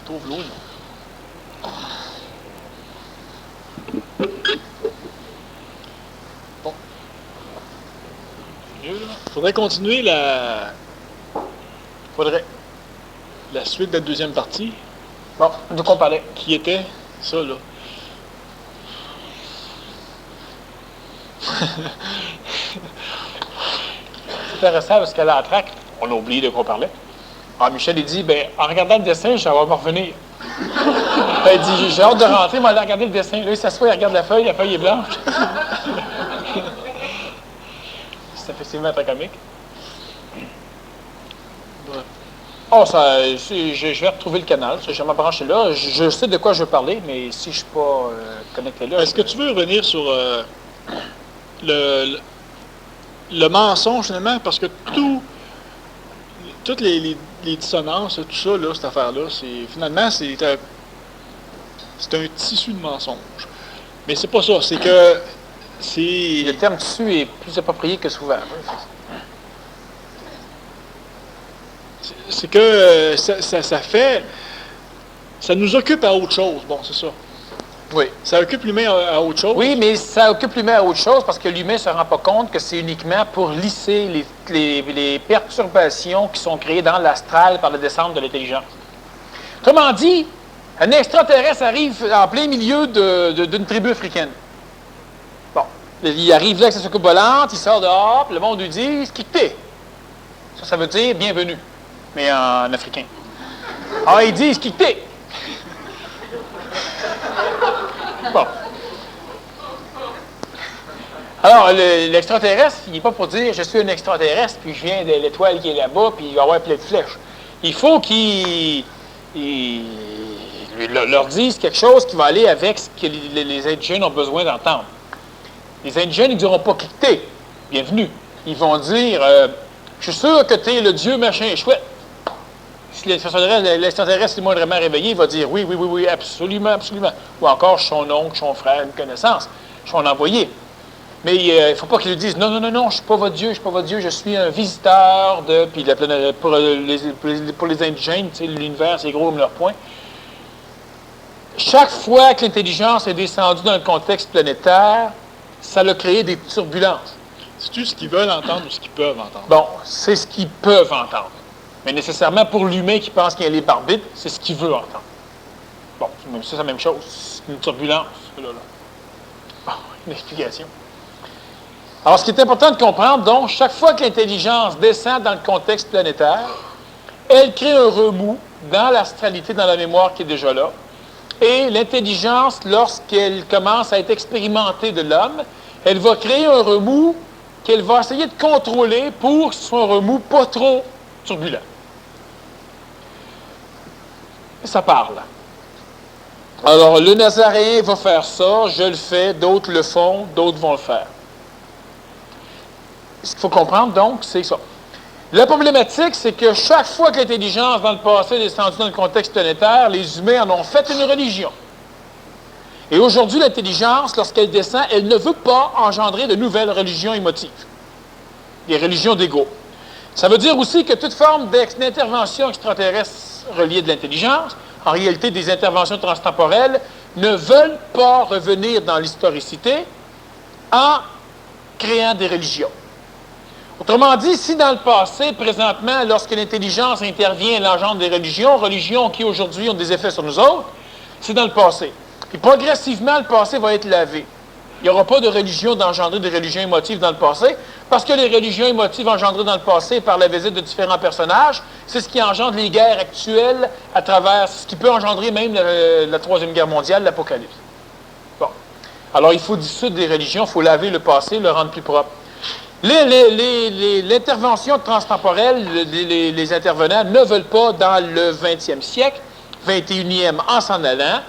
retrouve l'eau, bon. Mieux, là. Faudrait continuer la suite de la deuxième partie. Bon, de quoi on parlait? Qui était ça, là. C'est intéressant parce qu'à la traque, on a oublié de quoi on parlait. Alors Michel, il dit, ben, en regardant le dessin, je vais me revenir. Ben, il dit, j'ai hâte de rentrer, mais aller regarder le dessin. Là, il s'assoit, il regarde la feuille est blanche. C'est effectivement très comique. Ouais. Oh, je vais retrouver le canal. Je vais me brancher là. Je sais de quoi je veux parler, mais si je ne suis pas connecté là... Est-ce que tu veux revenir sur le mensonge, finalement? Parce que toutes les dissonances, tout ça, là, cette affaire-là, finalement, c'est un tissu de mensonge. Mais c'est pas ça. C'est que... Le terme tissu est plus approprié que souvent. C'est que ça nous occupe à autre chose. Bon, c'est ça. Oui. Ça occupe l'humain à autre chose. Oui, mais ça occupe l'humain à autre chose parce que l'humain ne se rend pas compte que c'est uniquement pour lisser les perturbations qui sont créées dans l'astral par la descente de l'intelligence. Autrement dit, un extraterrestre arrive en plein milieu d'une tribu africaine. Bon, il arrive là avec sa soucoupe volante, il sort dehors, puis le monde lui dit « Skikté ». Ça veut dire « bienvenue », mais en africain. Alors, il dit « Skikté ». Bon. Alors, l'extraterrestre, il n'est pas pour dire « je suis un extraterrestre, puis je viens de l'étoile qui est là-bas, puis il va y avoir plein de flèches ». Il faut qu'il leur dise quelque chose qui va aller avec ce que les indigènes ont besoin d'entendre. Les indigènes, ils ne diront pas « cliquez »,« bienvenue ». Ils vont dire « je suis sûr que tu es le dieu machin chouette ». Si l'extraterrestre est moindrement réveillé, il va dire oui, oui, oui, oui, absolument, absolument. Ou encore, je suis son oncle, son frère, une connaissance, je suis son envoyé. Mais il ne faut pas qu'il lui dise non, non, non, non, je ne suis pas votre Dieu, je ne suis pas votre Dieu, je suis un visiteur de. Puis pour les indigènes, l'univers, c'est gros comme leur poing. Chaque fois que l'intelligence est descendue dans le contexte planétaire, ça a créé des turbulences. C'est-tu ce qu'ils veulent entendre ou ce qu'ils peuvent entendre? Bon, c'est ce qu'ils peuvent entendre. Mais nécessairement, pour l'humain qui pense qu'il y a les barbitres, c'est ce qu'il veut entendre. Bon, c'est la même chose. C'est une turbulence, là. Bon, une explication. Alors, ce qui est important de comprendre, donc, chaque fois que l'intelligence descend dans le contexte planétaire, elle crée un remous dans l'astralité, dans la mémoire qui est déjà là. Et l'intelligence, lorsqu'elle commence à être expérimentée de l'homme, elle va créer un remous qu'elle va essayer de contrôler pour que ce soit un remous pas trop turbulent. Ça parle. Alors, le Nazaréen va faire ça, je le fais, d'autres le font, d'autres vont le faire. Ce qu'il faut comprendre, donc, c'est ça. La problématique, c'est que chaque fois que l'intelligence, dans le passé, est descendue dans le contexte planétaire, les humains en ont fait une religion. Et aujourd'hui, l'intelligence, lorsqu'elle descend, elle ne veut pas engendrer de nouvelles religions émotives. Des religions d'ego. Ça veut dire aussi que toute forme d'intervention extraterrestre reliée de l'intelligence, en réalité des interventions transtemporelles, ne veulent pas revenir dans l'historicité en créant des religions. Autrement dit, si dans le passé, présentement, lorsque l'intelligence intervient, elle engendre des religions qui aujourd'hui ont des effets sur nous autres, c'est dans le passé. Puis progressivement, le passé va être lavé. Il n'y aura pas de religion d'engendrer des religions émotives dans le passé, parce que les religions émotives engendrées dans le passé par la visite de différents personnages, c'est ce qui engendre les guerres actuelles à travers, ce qui peut engendrer même la Troisième Guerre mondiale, l'Apocalypse. Bon. Alors, il faut dissoudre des religions, il faut laver le passé, le rendre plus propre. L'intervention transtemporelle, les intervenants ne veulent pas, dans le 20e siècle, 21e en s'en allant,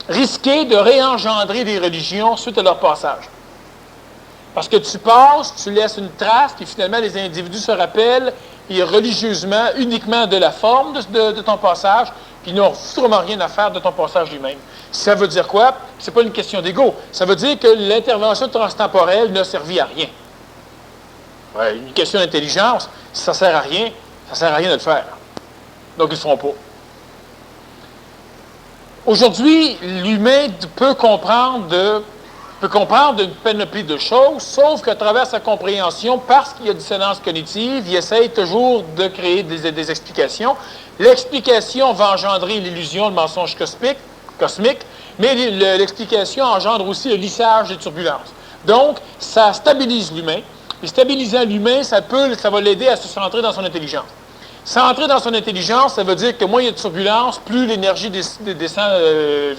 risquer de réengendrer des religions suite à leur passage. Parce que tu passes, tu laisses une trace, puis finalement, les individus se rappellent religieusement uniquement de la forme de ton passage, puis ils n'ont vraiment rien à faire de ton passage lui-même. Ça veut dire quoi? C'est pas une question d'ego. Ça veut dire que l'intervention transtemporelle n'a servi à rien. Ouais, une question d'intelligence, si ça ne sert à rien, ça ne sert à rien de le faire. Donc, ils ne le feront pas. Aujourd'hui, l'humain peut comprendre une panoplie de choses, sauf qu'à travers sa compréhension, parce qu'il y a dissonance cognitive, il essaye toujours de créer des explications. L'explication va engendrer l'illusion, le mensonge cosmique, mais l'explication engendre aussi le lissage des turbulences. Donc, ça stabilise l'humain. Et stabilisant l'humain, ça va l'aider à se centrer dans son intelligence. Centrer dans son intelligence, ça veut dire que moins il y a de turbulences, plus l'énergie descend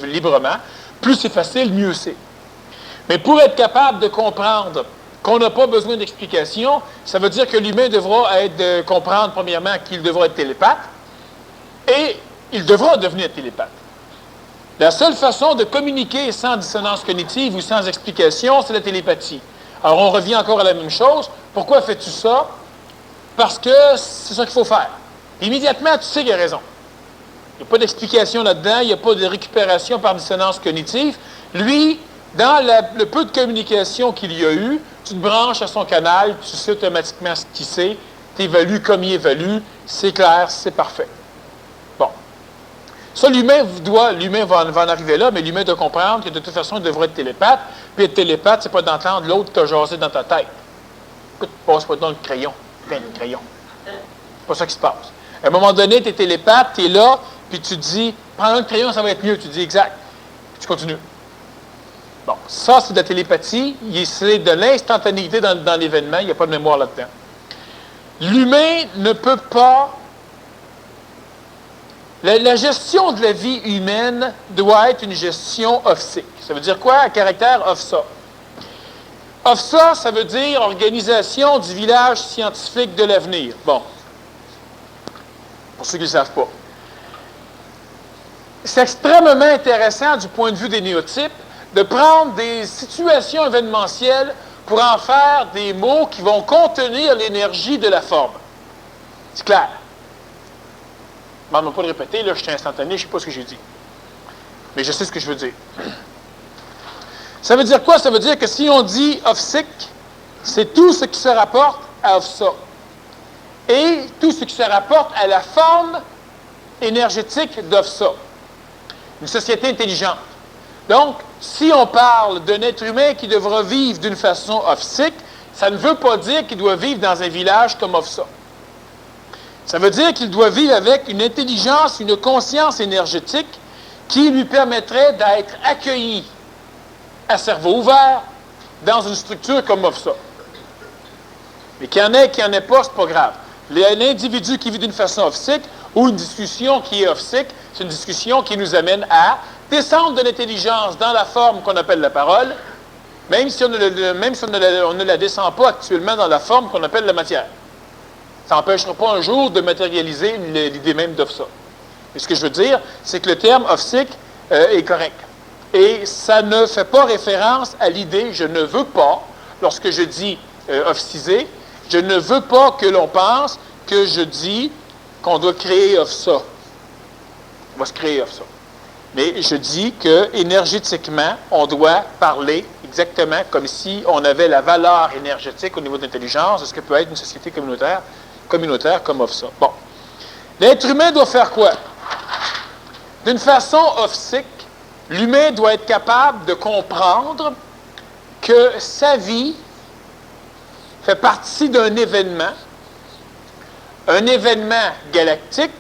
librement, plus c'est facile, mieux c'est. Mais pour être capable de comprendre qu'on n'a pas besoin d'explication, ça veut dire que l'humain devra comprendre, premièrement, qu'il devra être télépathe, et il devra devenir télépathe. La seule façon de communiquer sans dissonance cognitive ou sans explication, c'est la télépathie. Alors, on revient encore à la même chose. Pourquoi fais-tu ça? Parce que c'est ça qu'il faut faire. Immédiatement, tu sais qu'il a raison. Il n'y a pas d'explication là-dedans, il n'y a pas de récupération par dissonance cognitive. Lui, dans le peu de communication qu'il y a eu, tu te branches à son canal, tu sais automatiquement ce qu'il sait, tu évalues comme il évalue, c'est clair, c'est parfait. Bon. Ça, l'humain va en arriver là, mais l'humain doit comprendre que de toute façon, il devrait être télépathe. Puis être télépathe, c'est pas d'entendre l'autre qui t'a jasé dans ta tête. Écoute, passe pas dans le crayon. Plein de crayons. C'est pas ça qui se passe. À un moment donné, tu es télépathe, tu es là, puis tu te dis, prends le crayon, ça va être mieux. Tu dis exact. Puis tu continues. Bon, ça, c'est de la télépathie. C'est de l'instantanéité dans l'événement. Il n'y a pas de mémoire là-dedans. L'humain ne peut pas... La gestion de la vie humaine doit être une gestion OFSIC. Ça veut dire quoi? À caractère OFSA. OFSA, ça veut dire Organisation du village scientifique de l'avenir. Bon. Pour ceux qui ne le savent pas. C'est extrêmement intéressant du point de vue des néotypes de prendre des situations événementielles pour en faire des mots qui vont contenir l'énergie de la forme. C'est clair. Je ne demande pas de répéter, là, je suis instantané, je ne sais pas ce que j'ai dit. Mais je sais ce que je veux dire. Ça veut dire quoi? Ça veut dire que si on dit OFSIC, c'est tout ce qui se rapporte à OFSA. Et tout ce qui se rapporte à la forme énergétique d'OFSA. Une société intelligente. Donc, si on parle d'un être humain qui devra vivre d'une façon OFSIC, ça ne veut pas dire qu'il doit vivre dans un village comme OFSA. Ça veut dire qu'il doit vivre avec une intelligence, une conscience énergétique qui lui permettrait d'être accueilli à cerveau ouvert dans une structure comme OFSA. Mais qu'il y en ait, qu'il n'y en ait pas, c'est pas grave. L'individu qui vit d'une façon OFSIC ou une discussion qui est OFSIC, c'est une discussion qui nous amène à descendre de l'intelligence dans la forme qu'on appelle la parole, même si on ne la descend pas actuellement dans la forme qu'on appelle la matière. Ça n'empêchera pas un jour de matérialiser l'idée même d'OFSA. Et ce que je veux dire, c'est que le terme OFSIC est correct. Et ça ne fait pas référence à l'idée, je ne veux pas, lorsque je dis officiser, je ne veux pas que l'on pense que je dis qu'on doit créer OFSA. On va se créer OFSA. Mais je dis que énergétiquement, on doit parler exactement comme si on avait la valeur énergétique au niveau de l'intelligence de ce que peut être une société communautaire comme OFSA. Bon. L'être humain doit faire quoi? D'une façon OFSIC, l'humain doit être capable de comprendre que sa vie fait partie d'un événement galactique.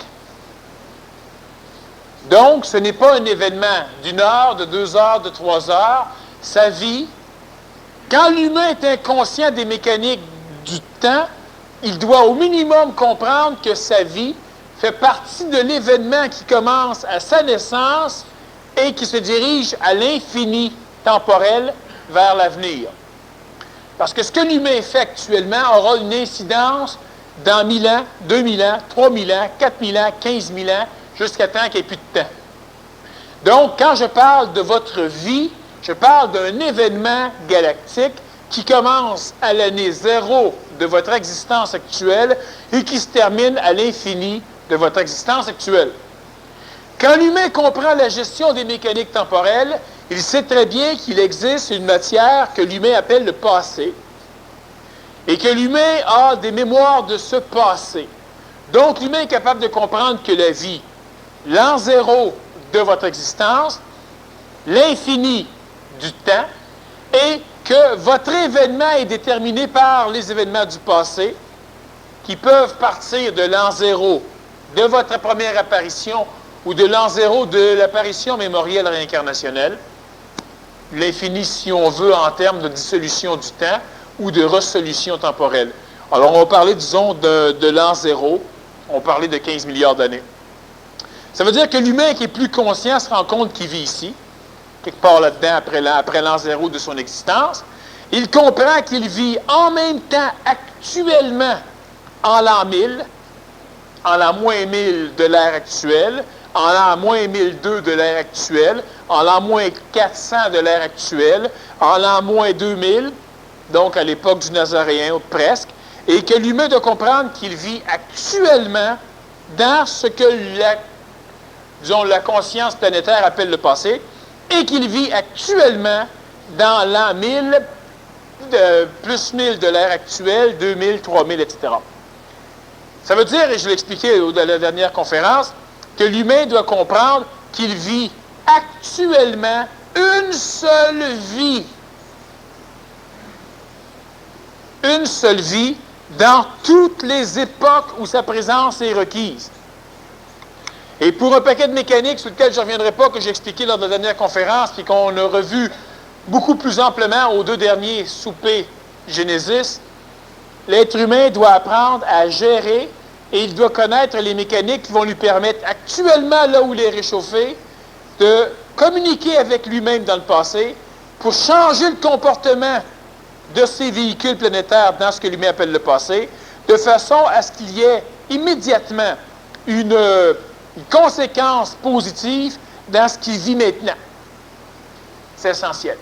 Donc, ce n'est pas un événement d'une heure, de 2 heures, de 3 heures. Sa vie, quand l'humain est inconscient des mécaniques du temps, il doit au minimum comprendre que sa vie fait partie de l'événement qui commence à sa naissance et qui se dirige à l'infini temporel vers l'avenir. Parce que ce que l'humain fait actuellement aura une incidence dans 1000 ans, 2000 ans, 3000 ans, 4000 ans, 15 000 ans, jusqu'à temps qu'il n'y ait plus de temps. Donc, quand je parle de votre vie, je parle d'un événement galactique qui commence à l'année 0 de votre existence actuelle et qui se termine à l'infini de votre existence actuelle. Quand l'humain comprend la gestion des mécaniques temporelles, il sait très bien qu'il existe une matière que l'humain appelle le passé et que l'humain a des mémoires de ce passé. Donc, l'humain est capable de comprendre que la vie, l'an 0 de votre existence, l'infini du temps, et que votre événement est déterminé par les événements du passé, qui peuvent partir de l'an zéro de votre première apparition ou de l'an zéro de l'apparition mémorielle réincarnationnelle, l'infini, si on veut, en termes de dissolution du temps ou de résolution temporelle. Alors, on va parler, disons, de l'an zéro, on parlait de 15 milliards d'années. Ça veut dire que l'humain qui est plus conscient se rend compte qu'il vit ici, quelque part là-dedans, après l'an zéro de son existence. Il comprend qu'il vit en même temps, actuellement, en l'an 1000, en l'an moins 1000 de l'ère actuelle, en l'an moins 1002 de l'ère actuelle, en l'an moins 400 de l'ère actuelle, en l'an moins 2000, donc à l'époque du Nazaréen, ou presque, et que l'humain doit comprendre qu'il vit actuellement dans ce que la conscience planétaire appelle le passé, et qu'il vit actuellement dans l'an 1000, plus 1000 de l'ère actuelle, 2000, 3000, etc. Ça veut dire, et je l'ai expliqué dans la dernière conférence, que l'humain doit comprendre qu'il vit actuellement une seule vie. Une seule vie dans toutes les époques où sa présence est requise. Et pour un paquet de mécaniques sur lequel je ne reviendrai pas, que j'ai expliqué lors de la dernière conférence, puis qu'on a revu beaucoup plus amplement aux deux derniers soupers Genesis, l'être humain doit apprendre à gérer et il doit connaître les mécaniques qui vont lui permettre actuellement, là où il est réchauffé, de communiquer avec lui-même dans le passé pour changer le comportement de ces véhicules planétaires dans ce que l'humain appelle le passé, de façon à ce qu'il y ait immédiatement une conséquence positive dans ce qu'il vit maintenant. C'est essentiel.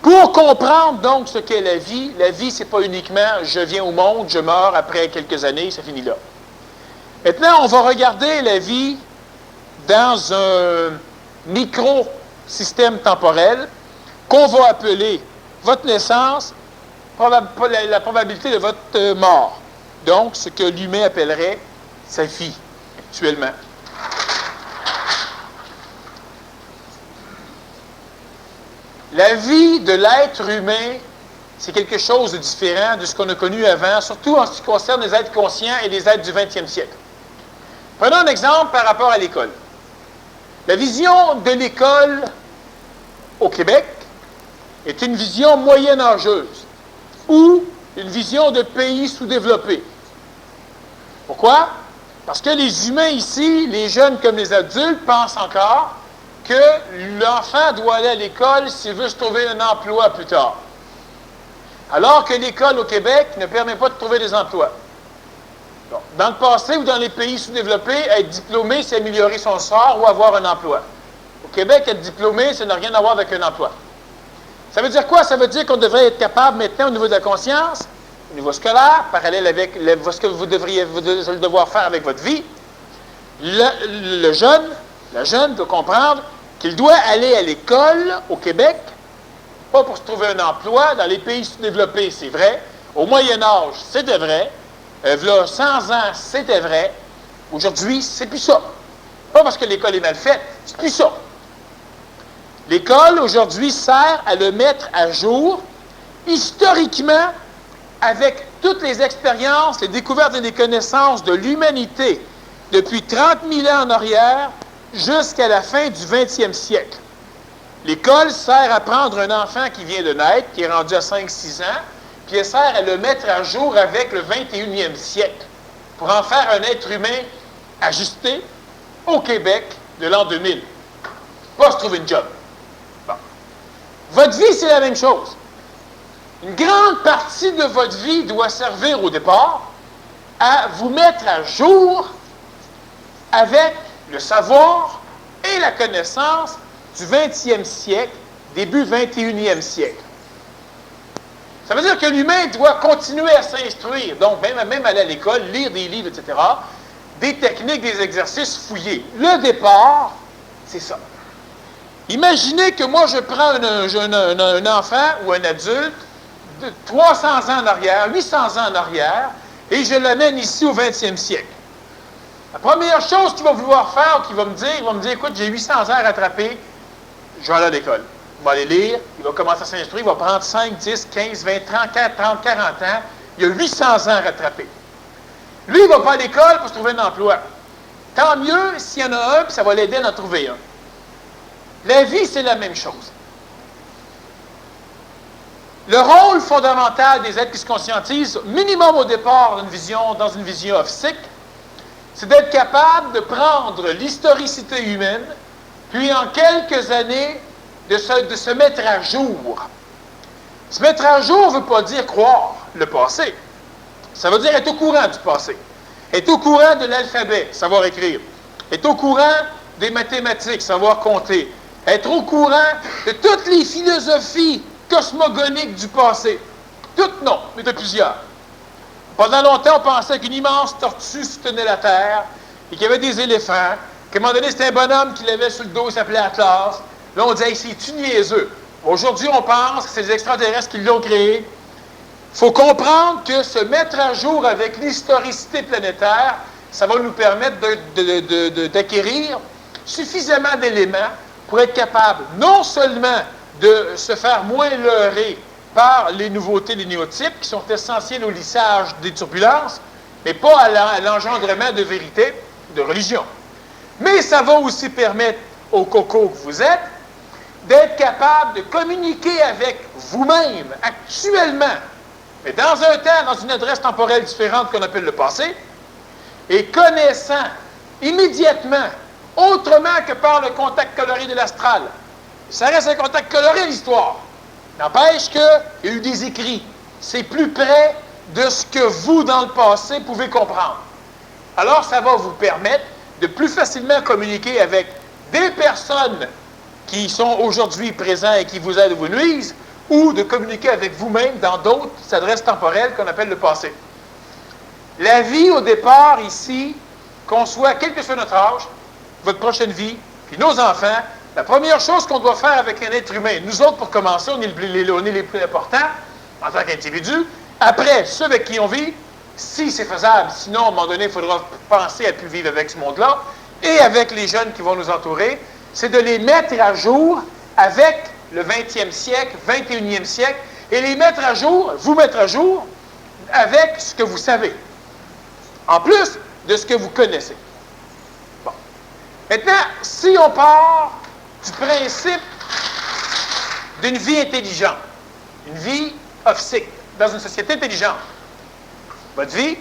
Pour comprendre donc ce qu'est la vie, ce n'est pas uniquement je viens au monde, je meurs après quelques années, ça finit là. Maintenant, on va regarder la vie dans un micro-système temporel qu'on va appeler votre naissance, la probabilité de votre mort. Donc, ce que l'humain appellerait sa vie, actuellement. La vie de l'être humain, c'est quelque chose de différent de ce qu'on a connu avant, surtout en ce qui concerne les êtres conscients et les êtres du 20e siècle. Prenons un exemple par rapport à l'école. La vision de l'école au Québec est une vision moyenâgeuse ou une vision de pays sous-développés. Pourquoi? Parce que les humains ici, les jeunes comme les adultes, pensent encore que l'enfant doit aller à l'école s'il veut se trouver un emploi plus tard. Alors que l'école au Québec ne permet pas de trouver des emplois. Donc, dans le passé ou dans les pays sous-développés, être diplômé, c'est améliorer son sort ou avoir un emploi. Au Québec, être diplômé, ça n'a rien à voir avec un emploi. Ça veut dire quoi? Ça veut dire qu'on devrait être capable maintenant au niveau de la conscience, au niveau scolaire, parallèle avec ce que vous devriez devoir faire avec votre vie. La jeune doit comprendre qu'il doit aller à l'école au Québec, pas pour se trouver un emploi. Dans les pays sous-développés, c'est vrai. Au Moyen Âge, c'était vrai. Là, 100 ans, c'était vrai. Aujourd'hui, c'est plus ça. Pas parce que l'école est mal faite, c'est plus ça. L'école, aujourd'hui, sert à le mettre à jour, historiquement, avec toutes les expériences, les découvertes et les connaissances de l'humanité depuis 30 000 ans en arrière jusqu'à la fin du 20e siècle. L'école sert à prendre un enfant qui vient de naître, qui est rendu à 5-6 ans, puis elle sert à le mettre à jour avec le 21e siècle, pour en faire un être humain ajusté au Québec de l'an 2000. Pas se trouver une job. Bon. Votre vie, c'est la même chose. Une grande partie de votre vie doit servir au départ à vous mettre à jour avec le savoir et la connaissance du 20e siècle, début 21e siècle. Ça veut dire que l'humain doit continuer à s'instruire, donc même aller à l'école, lire des livres, etc., des techniques, des exercices, fouiller. Le départ, c'est ça. Imaginez que moi, je prends un enfant ou un adulte de 300 ans en arrière, 800 ans en arrière, et je l'amène ici au 20e siècle. La première chose qu'il va vouloir faire, qu'il va me dire, écoute, j'ai 800 ans à rattraper, je vais aller à l'école. Il va aller lire, il va commencer à s'instruire, il va prendre 5, 10, 15, 20, 30, 40 ans, il a 800 ans à rattraper. Lui, il ne va pas à l'école pour se trouver un emploi. Tant mieux s'il y en a un, puis ça va l'aider à en trouver un. La vie, c'est la même chose. Le rôle fondamental des êtres qui se conscientisent, minimum au départ dans une vision of-sick, c'est d'être capable de prendre l'historicité humaine, puis en quelques années, de se mettre à jour. Se mettre à jour ne veut pas dire croire le passé. Ça veut dire être au courant du passé. Être au courant de l'alphabet, savoir écrire. Être au courant des mathématiques, savoir compter. Être au courant de toutes les philosophies cosmogoniques du passé. Toutes non, mais de plusieurs. Pendant longtemps, on pensait qu'une immense tortue soutenait la Terre et qu'il y avait des éléphants, qu'à un moment donné, c'était un bonhomme qui l'avait sur le dos, il s'appelait Atlas. Là, on disait, hey, c'est-tu niaiseux? Aujourd'hui, on pense que c'est les extraterrestres qui l'ont créé. Il faut comprendre que se mettre à jour avec l'historicité planétaire, ça va nous permettre d'acquérir suffisamment d'éléments pour être capable non seulement de se faire moins leurrer par les nouveautés, les néotypes, qui sont essentiels au lissage des turbulences, mais pas à l'engendrement de vérité, de religion. Mais ça va aussi permettre aux cocos que vous êtes d'être capable de communiquer avec vous-même actuellement, mais dans un temps, dans une adresse temporelle différente qu'on appelle le passé, et connaissant immédiatement, autrement que par le contact coloré de l'astral. Ça reste un contact coloré, l'histoire. N'empêche qu'il y a eu des écrits. C'est plus près de ce que vous, dans le passé, pouvez comprendre. Alors, ça va vous permettre de plus facilement communiquer avec des personnes qui sont aujourd'hui présents et qui vous aident ou vous nuisent, ou de communiquer avec vous-même dans d'autres adresses temporelles qu'on appelle le passé. La vie, au départ, ici, qu'on soit, quel que soit notre âge, votre prochaine vie, puis nos enfants, la première chose qu'on doit faire avec un être humain, nous autres, pour commencer, on est les plus importants en tant qu'individus. Après, ceux avec qui on vit, si c'est faisable, sinon, à un moment donné, il faudra penser à plus vivre avec ce monde-là, et avec les jeunes qui vont nous entourer, c'est de les mettre à jour avec le 20e siècle, 21e siècle, et les mettre à jour, vous mettre à jour, avec ce que vous savez. En plus de ce que vous connaissez. Bon. Maintenant, si on part du principe d'une vie intelligente, une vie of-sick, dans une société intelligente, votre vie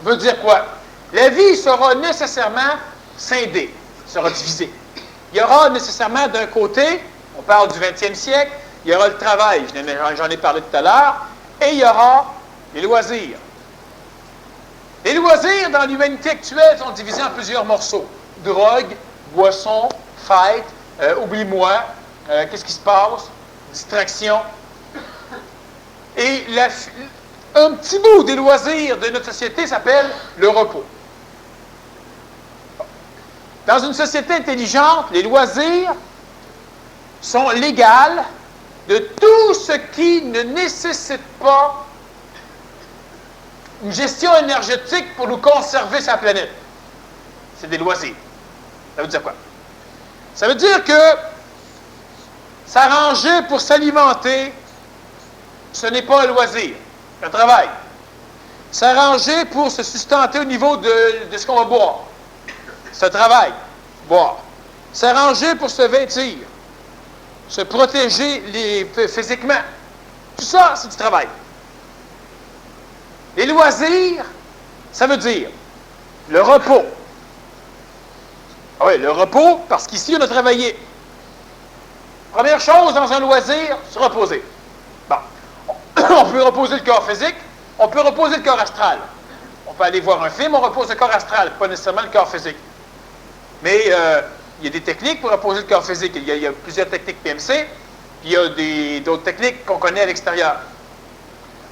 veut dire quoi? La vie sera nécessairement scindée, sera divisée. Il y aura nécessairement d'un côté, on parle du 20e siècle, il y aura le travail, j'en ai parlé tout à l'heure, et il y aura les loisirs. Les loisirs dans l'humanité actuelle sont divisés en plusieurs morceaux. Drogue, boisson, fête, oublie-moi, qu'est-ce qui se passe, distraction. Et un petit bout des loisirs de notre société s'appelle le repos. Dans une société intelligente, les loisirs sont légaux de tout ce qui ne nécessite pas une gestion énergétique pour nous conserver sa planète. C'est des loisirs. Ça veut dire quoi? Ça veut dire que s'arranger pour s'alimenter, ce n'est pas un loisir, c'est un travail. S'arranger pour se sustenter au niveau de ce qu'on va boire, c'est un travail, boire. S'arranger pour se vêtir, se protéger physiquement, tout ça, c'est du travail. Les loisirs, ça veut dire le repos. Ah oui, le repos, parce qu'ici, on a travaillé. Première chose dans un loisir, se reposer. Bon. On peut reposer le corps physique, on peut reposer le corps astral. On peut aller voir un film, on repose le corps astral, pas nécessairement le corps physique. Mais il y a des techniques pour reposer le corps physique. Il y a plusieurs techniques PMC, puis il y a d'autres techniques qu'on connaît à l'extérieur.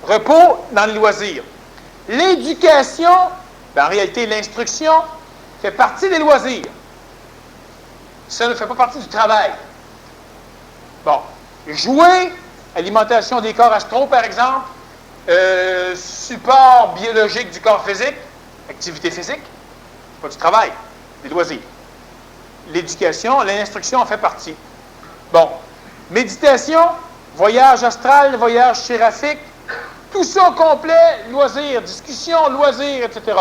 Repos dans le loisir. L'éducation, en réalité l'instruction, fait partie des loisirs. Ça ne fait pas partie du travail. Bon, jouer, alimentation des corps astraux par exemple, support biologique du corps physique, activité physique, pas du travail, des loisirs. L'éducation, l'instruction en fait partie. Bon. Méditation, voyage astral, voyage séraphique, tout ça au complet, loisirs, discussion, loisirs, etc.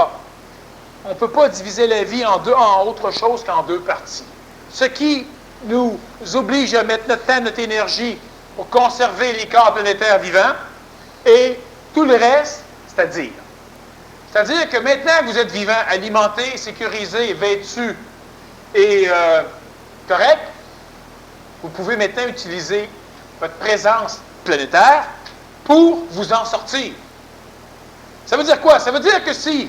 On ne peut pas diviser la vie en autre chose qu'en deux parties. Ce qui nous oblige à mettre notre temps, notre énergie pour conserver les corps planétaires vivants et tout le reste, c'est-à-dire que maintenant que vous êtes vivant, alimenté, sécurisé, vêtu et correct, vous pouvez maintenant utiliser votre présence planétaire pour vous en sortir. Ça veut dire quoi? Ça veut dire que si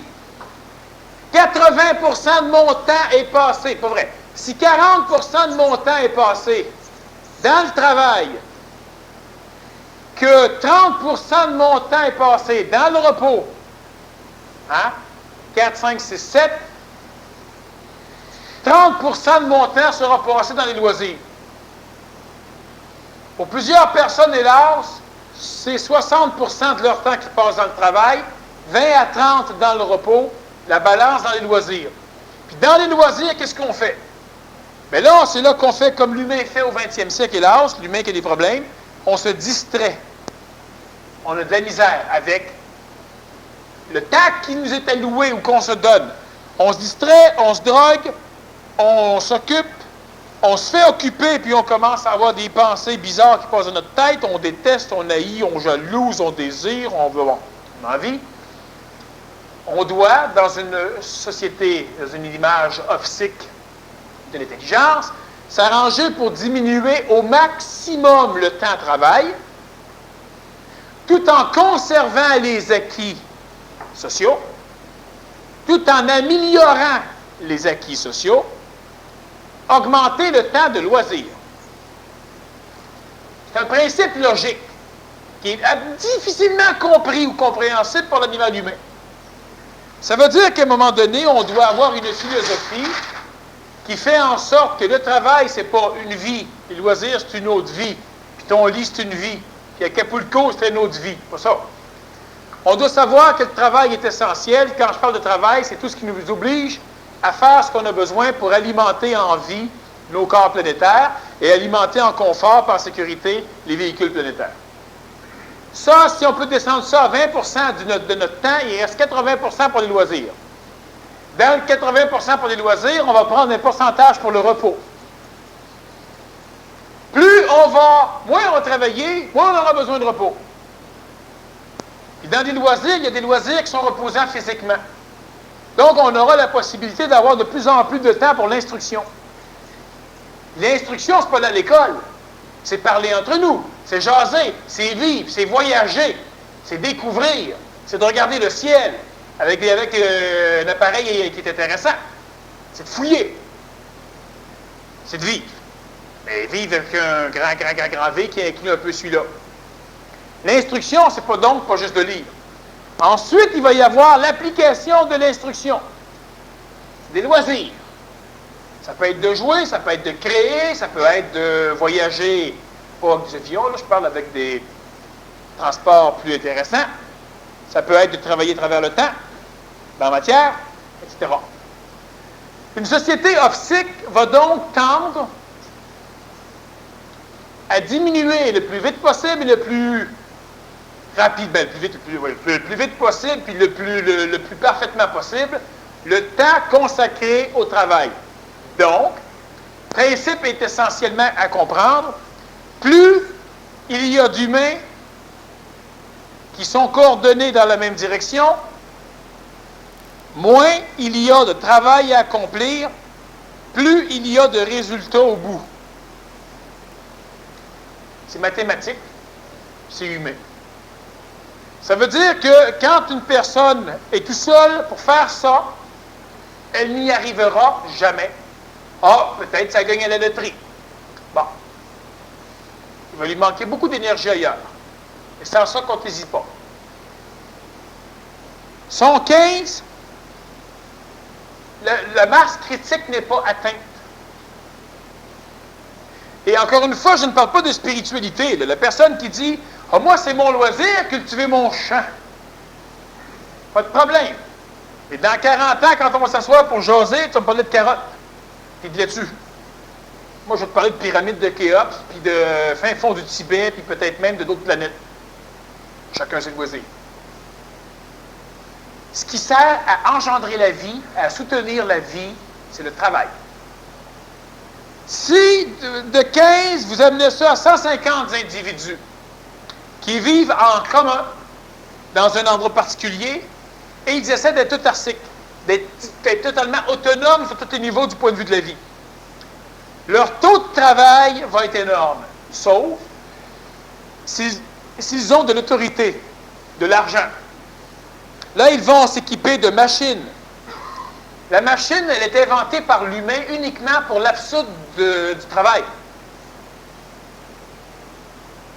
80% de mon temps est passé, pas vrai, si 40% de mon temps est passé dans le travail, que 30% de mon temps est passé dans le repos, 4, 5, 6, 7, 30% de mon temps sera passé dans les loisirs. Pour plusieurs personnes, hélas, c'est 60% de leur temps qui passe dans le travail, 20 à 30 dans le repos, la balance dans les loisirs. Puis dans les loisirs, qu'est-ce qu'on fait? Bien là, c'est là qu'on fait comme l'humain fait au 20e siècle, hélas, l'humain qui a des problèmes, on se distrait. On a de la misère avec le temps qui nous est alloué ou qu'on se donne. On se distrait, on se drogue, on s'occupe, on se fait occuper, puis on commence à avoir des pensées bizarres qui passent dans notre tête. On déteste, on haït, on jalouse, on désire, on veut, on a envie. On doit, dans une société, dans une image optique de l'intelligence, s'arranger pour diminuer au maximum le temps de travail, tout en conservant les acquis sociaux, tout en améliorant les acquis sociaux, augmenter le temps de loisir. C'est un principe logique qui est difficilement compris ou compréhensible par l'animal humain. Ça veut dire qu'à un moment donné, on doit avoir une philosophie qui fait en sorte que le travail, c'est pas une vie, le loisir, c'est une autre vie, puis ton lit, c'est une vie, puis Acapulco, c'est une autre vie. Pas ça. On doit savoir que le travail est essentiel. Quand je parle de travail, c'est tout ce qui nous oblige à faire ce qu'on a besoin pour alimenter en vie nos corps planétaires et alimenter en confort, en sécurité, les véhicules planétaires. Ça, si on peut descendre ça à 20% de notre temps, il reste 80% pour les loisirs. Dans le 80% pour les loisirs, on va prendre un pourcentage pour le repos. Moins on va travailler, moins on aura besoin de repos. Puis dans les loisirs, il y a des loisirs qui sont reposants physiquement. Donc, on aura la possibilité d'avoir de plus en plus de temps pour l'instruction. L'instruction, c'est pas à l'école. C'est parler entre nous. C'est jaser. C'est vivre. C'est voyager. C'est découvrir. C'est de regarder le ciel avec un appareil qui est intéressant. C'est de fouiller. C'est de vivre. Mais vivre avec un grand V qui inclut un peu celui-là. L'instruction, c'est donc pas juste de lire. Ensuite, il va y avoir l'application de l'instruction. Des loisirs. Ça peut être de jouer, ça peut être de créer, ça peut être de voyager, pas avec des avions, là, je parle avec des transports plus intéressants. Ça peut être de travailler à travers le temps, dans la matière, etc. Une société optique va donc tendre à diminuer le plus vite possible et le plus rapide, le plus vite possible, puis le plus parfaitement possible, le temps consacré au travail. Donc, le principe est essentiellement à comprendre. Plus il y a d'humains qui sont coordonnés dans la même direction, moins il y a de travail à accomplir, plus il y a de résultats au bout. C'est mathématique, c'est humain. Ça veut dire que quand une personne est tout seule pour faire ça, elle n'y arrivera jamais. Ah, peut-être ça gagne à la loterie. Bon. Il va lui manquer beaucoup d'énergie ailleurs. Et c'est en ça qu'on ne pas. Son 15, la masse critique n'est pas atteinte. Et encore une fois, je ne parle pas de spiritualité. Là. La personne qui dit « Ah, moi, c'est mon loisir, cultiver mon champ. » Pas de problème. Et dans 40 ans, quand on va s'asseoir pour jaser, tu vas me parler de carottes, puis de laitue. Moi, je vais te parler de pyramides de Khéops, puis de fin fond du Tibet, puis peut-être même de d'autres planètes. Chacun ses loisirs. Ce qui sert à engendrer la vie, à soutenir la vie, c'est le travail. Si de 15, vous amenez ça à 150 individus qui vivent en commun dans un endroit particulier, et ils essaient d'être autarciques, d'être totalement autonomes sur tous les niveaux du point de vue de la vie. Leur taux de travail va être énorme, sauf s'ils ont de l'autorité, de l'argent. Là, ils vont s'équiper de machines. La machine, elle est inventée par l'humain uniquement pour l'absurde du travail.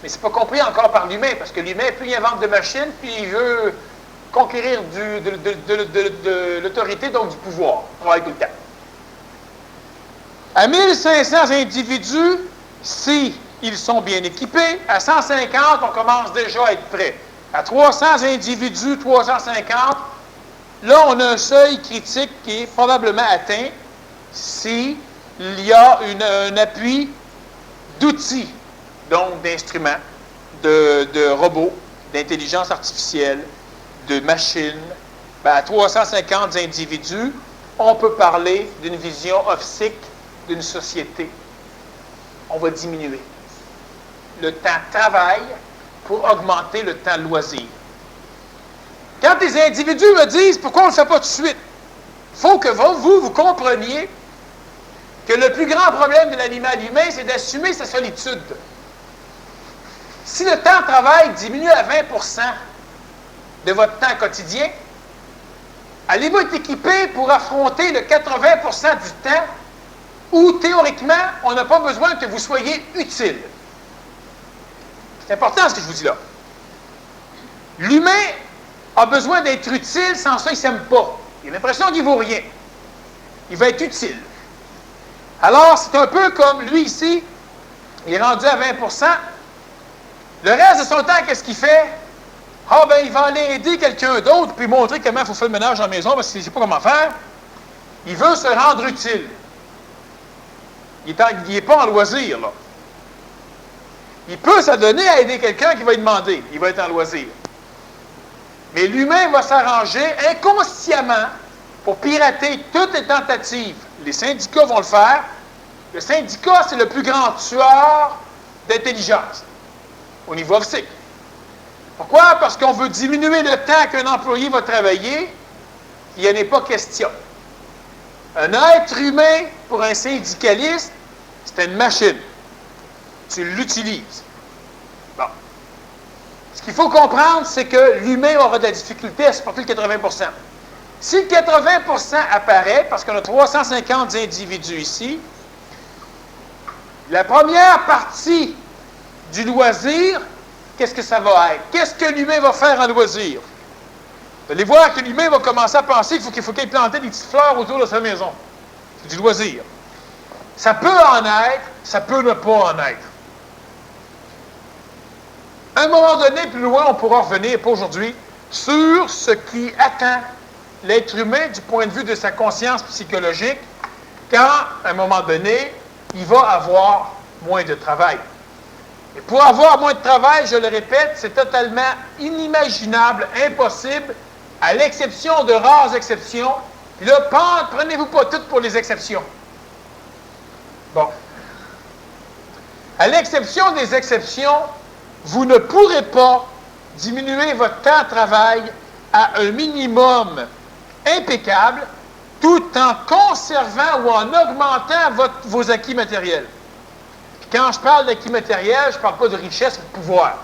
Mais ce n'est pas compris encore par l'humain, parce que l'humain, plus il invente de machines, plus il veut conquérir de l'autorité, donc du pouvoir. On travaille tout le temps. À 1500 individus, si ils sont bien équipés, à 150, on commence déjà à être prêt. À 300 individus, 350, là, on a un seuil critique qui est probablement atteint s'il y a un appui d'outils, donc d'instruments, de robots, d'intelligence artificielle, de machines. Ben, à 350 individus, on peut parler d'une vision optique d'une société. On va diminuer le temps de travail pour augmenter le temps de loisir. Quand les individus me disent pourquoi on ne le fait pas tout de suite, il faut que vous compreniez que le plus grand problème de l'animal humain, c'est d'assumer sa solitude. Si le temps de travail diminue à 20% de votre temps quotidien, allez-vous être équipé pour affronter le 80% du temps où, théoriquement, on n'a pas besoin que vous soyez utile? C'est important ce que je vous dis là. L'humain a besoin d'être utile, sans ça, il ne s'aime pas. Il a l'impression qu'il ne vaut rien. Il va être utile. Alors, c'est un peu comme lui ici, il est rendu à 20%. Le reste de son temps, qu'est-ce qu'il fait? Ah, ben, il va aller aider quelqu'un d'autre, puis montrer comment il faut faire le ménage dans la maison, parce qu'il ne sait pas comment faire. Il veut se rendre utile. Il n'est pas en loisir, là. Il peut s'adonner à aider quelqu'un qui va lui demander. Il va être en loisir. Mais l'humain va s'arranger inconsciemment pour pirater toutes les tentatives. Les syndicats vont le faire. Le syndicat, c'est le plus grand tueur d'intelligence au niveau physique. Pourquoi? Parce qu'on veut diminuer le temps qu'un employé va travailler. Il n'y en est pas question. Un être humain, pour un syndicaliste, c'est une machine. Tu l'utilises. Bon. Ce qu'il faut comprendre, c'est que l'humain aura de la difficulté à supporter le 80%. Si le 80% apparaît, parce qu'on a 350 individus ici, la première partie du loisir, qu'est-ce que ça va être? Qu'est-ce que l'humain va faire en loisir? Vous allez voir que l'humain va commencer à penser qu'il faut qu'il plante des petites fleurs autour de sa maison. C'est du loisir. Ça peut en être, ça peut ne pas en être. À un moment donné, plus loin, on pourra revenir, pas aujourd'hui, sur ce qui attend l'être humain du point de vue de sa conscience psychologique, quand, à un moment donné, il va avoir moins de travail. Et pour avoir moins de travail, je le répète, c'est totalement inimaginable, impossible, à l'exception de rares exceptions. Puis là, prenez-vous pas toutes pour les exceptions. Bon. À l'exception des exceptions, vous ne pourrez pas diminuer votre temps de travail à un minimum impeccable tout en conservant ou en augmentant vos acquis matériels. Puis quand je parle d'acquis matériels, je ne parle pas de richesse ou de pouvoir.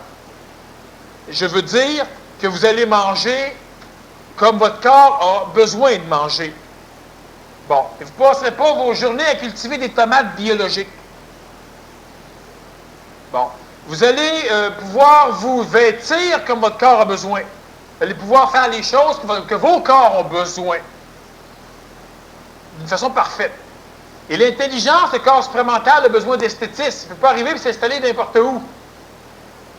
Je veux dire que vous allez manger comme votre corps a besoin de manger. Bon, et vous ne passerez pas vos journées à cultiver des tomates biologiques. Bon, vous allez pouvoir vous vêtir comme votre corps a besoin. Vous allez pouvoir faire les choses que vos corps ont besoin. D'une façon parfaite. Et l'intelligence, le corps supramental a besoin d'esthétisme. Il ne peut pas arriver et s'installer n'importe où.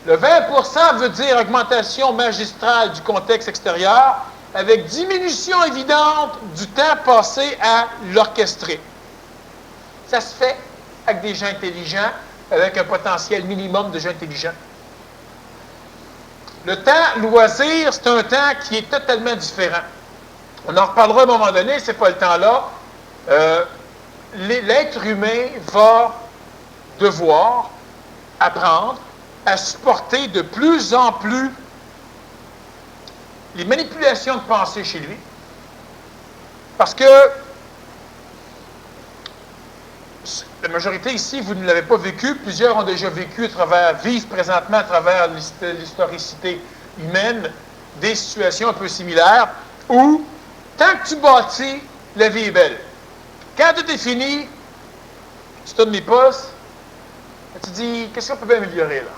Le 20% veut dire augmentation magistrale du contexte extérieur. avec diminution évidente du temps passé à l'orchestrer. Ça se fait avec des gens intelligents, avec un potentiel minimum de gens intelligents. Le temps loisir, c'est un temps qui est totalement différent. On en reparlera à un moment donné, c'est pas le temps-là. L'être humain va devoir apprendre à supporter de plus en plus les manipulations de pensée chez lui. Parce que la majorité ici, vous ne l'avez pas vécu, plusieurs ont déjà vécu vivent présentement à travers l'historicité humaine des situations un peu similaires où, tant que tu bâtis, la vie est belle. Quand tout est fini, tu tournes les postes, et tu dis, qu'est-ce qu'on peut bien améliorer là?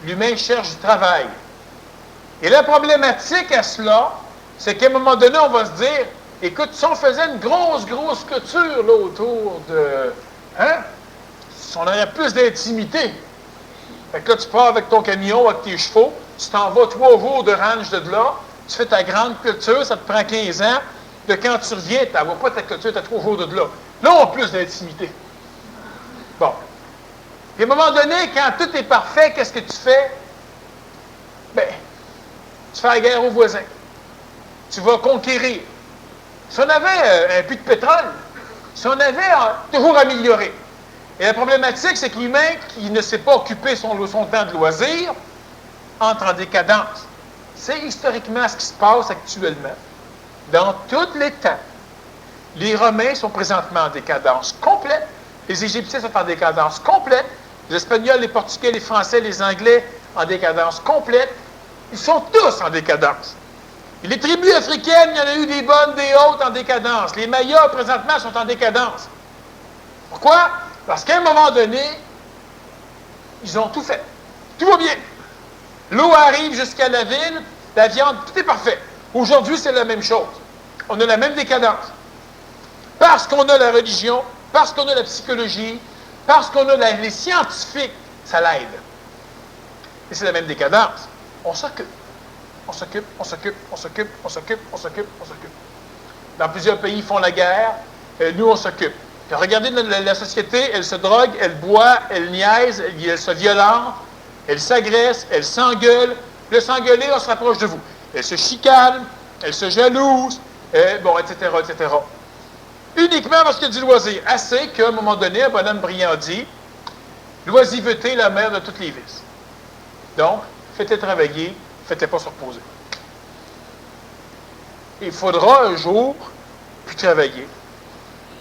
L'humain cherche du travail. Et la problématique à cela, c'est qu'à un moment donné, on va se dire, écoute, si on faisait une grosse clôture là, autour de... Hein? Si on aurait plus d'intimité. Fait que là, tu pars avec ton camion, avec tes chevaux, tu t'en vas 3 jours de range de là, tu fais ta grande clôture, ça te prend 15 ans. De quand tu reviens, tu n'envoies pas ta clôture, tu as 3 jours de là. Là, on a plus d'intimité. Bon. Puis à un moment donné, quand tout est parfait, qu'est-ce que tu fais? Ben, tu fais la guerre aux voisins. Tu vas conquérir. Si on avait un puits de pétrole, si on avait toujours amélioré. Et la problématique, c'est que l'humain qui ne s'est pas occupé son temps de loisir entre en décadence. C'est historiquement ce qui se passe actuellement. Dans tous les temps, les Romains sont présentement en décadence complète. Les Égyptiens sont en décadence complète. Les Espagnols, les Portugais, les Français, les Anglais en décadence complète. Ils sont tous en décadence. Et les tribus africaines, il y en a eu des bonnes, des hautes en décadence. Les Mayas, présentement, sont en décadence. Pourquoi? Parce qu'à un moment donné, ils ont tout fait. Tout va bien. L'eau arrive jusqu'à la ville, la viande, tout est parfait. Aujourd'hui, c'est la même chose. On a la même décadence. Parce qu'on a la religion, parce qu'on a la psychologie, parce qu'on a les scientifiques, ça l'aide. Et c'est la même décadence. On s'occupe. On s'occupe, on s'occupe, on s'occupe, on s'occupe, on s'occupe, on s'occupe. Dans plusieurs pays, ils font la guerre. Nous, on s'occupe. Regardez la société, elle se drogue, elle boit, elle niaise, elle se violente, elle s'agresse, elle s'engueule. Le s'engueuler, on se rapproche de vous. Elle se chicane, elle se jalouse, bon, etc., etc. Uniquement parce qu'il y a du loisir. Assez qu'à un moment donné, un bonhomme brillant dit « L'oisiveté, la mère de toutes les vices. » Donc, faites-les travailler, faites-les pas se reposer. Il faudra un jour, puis travailler.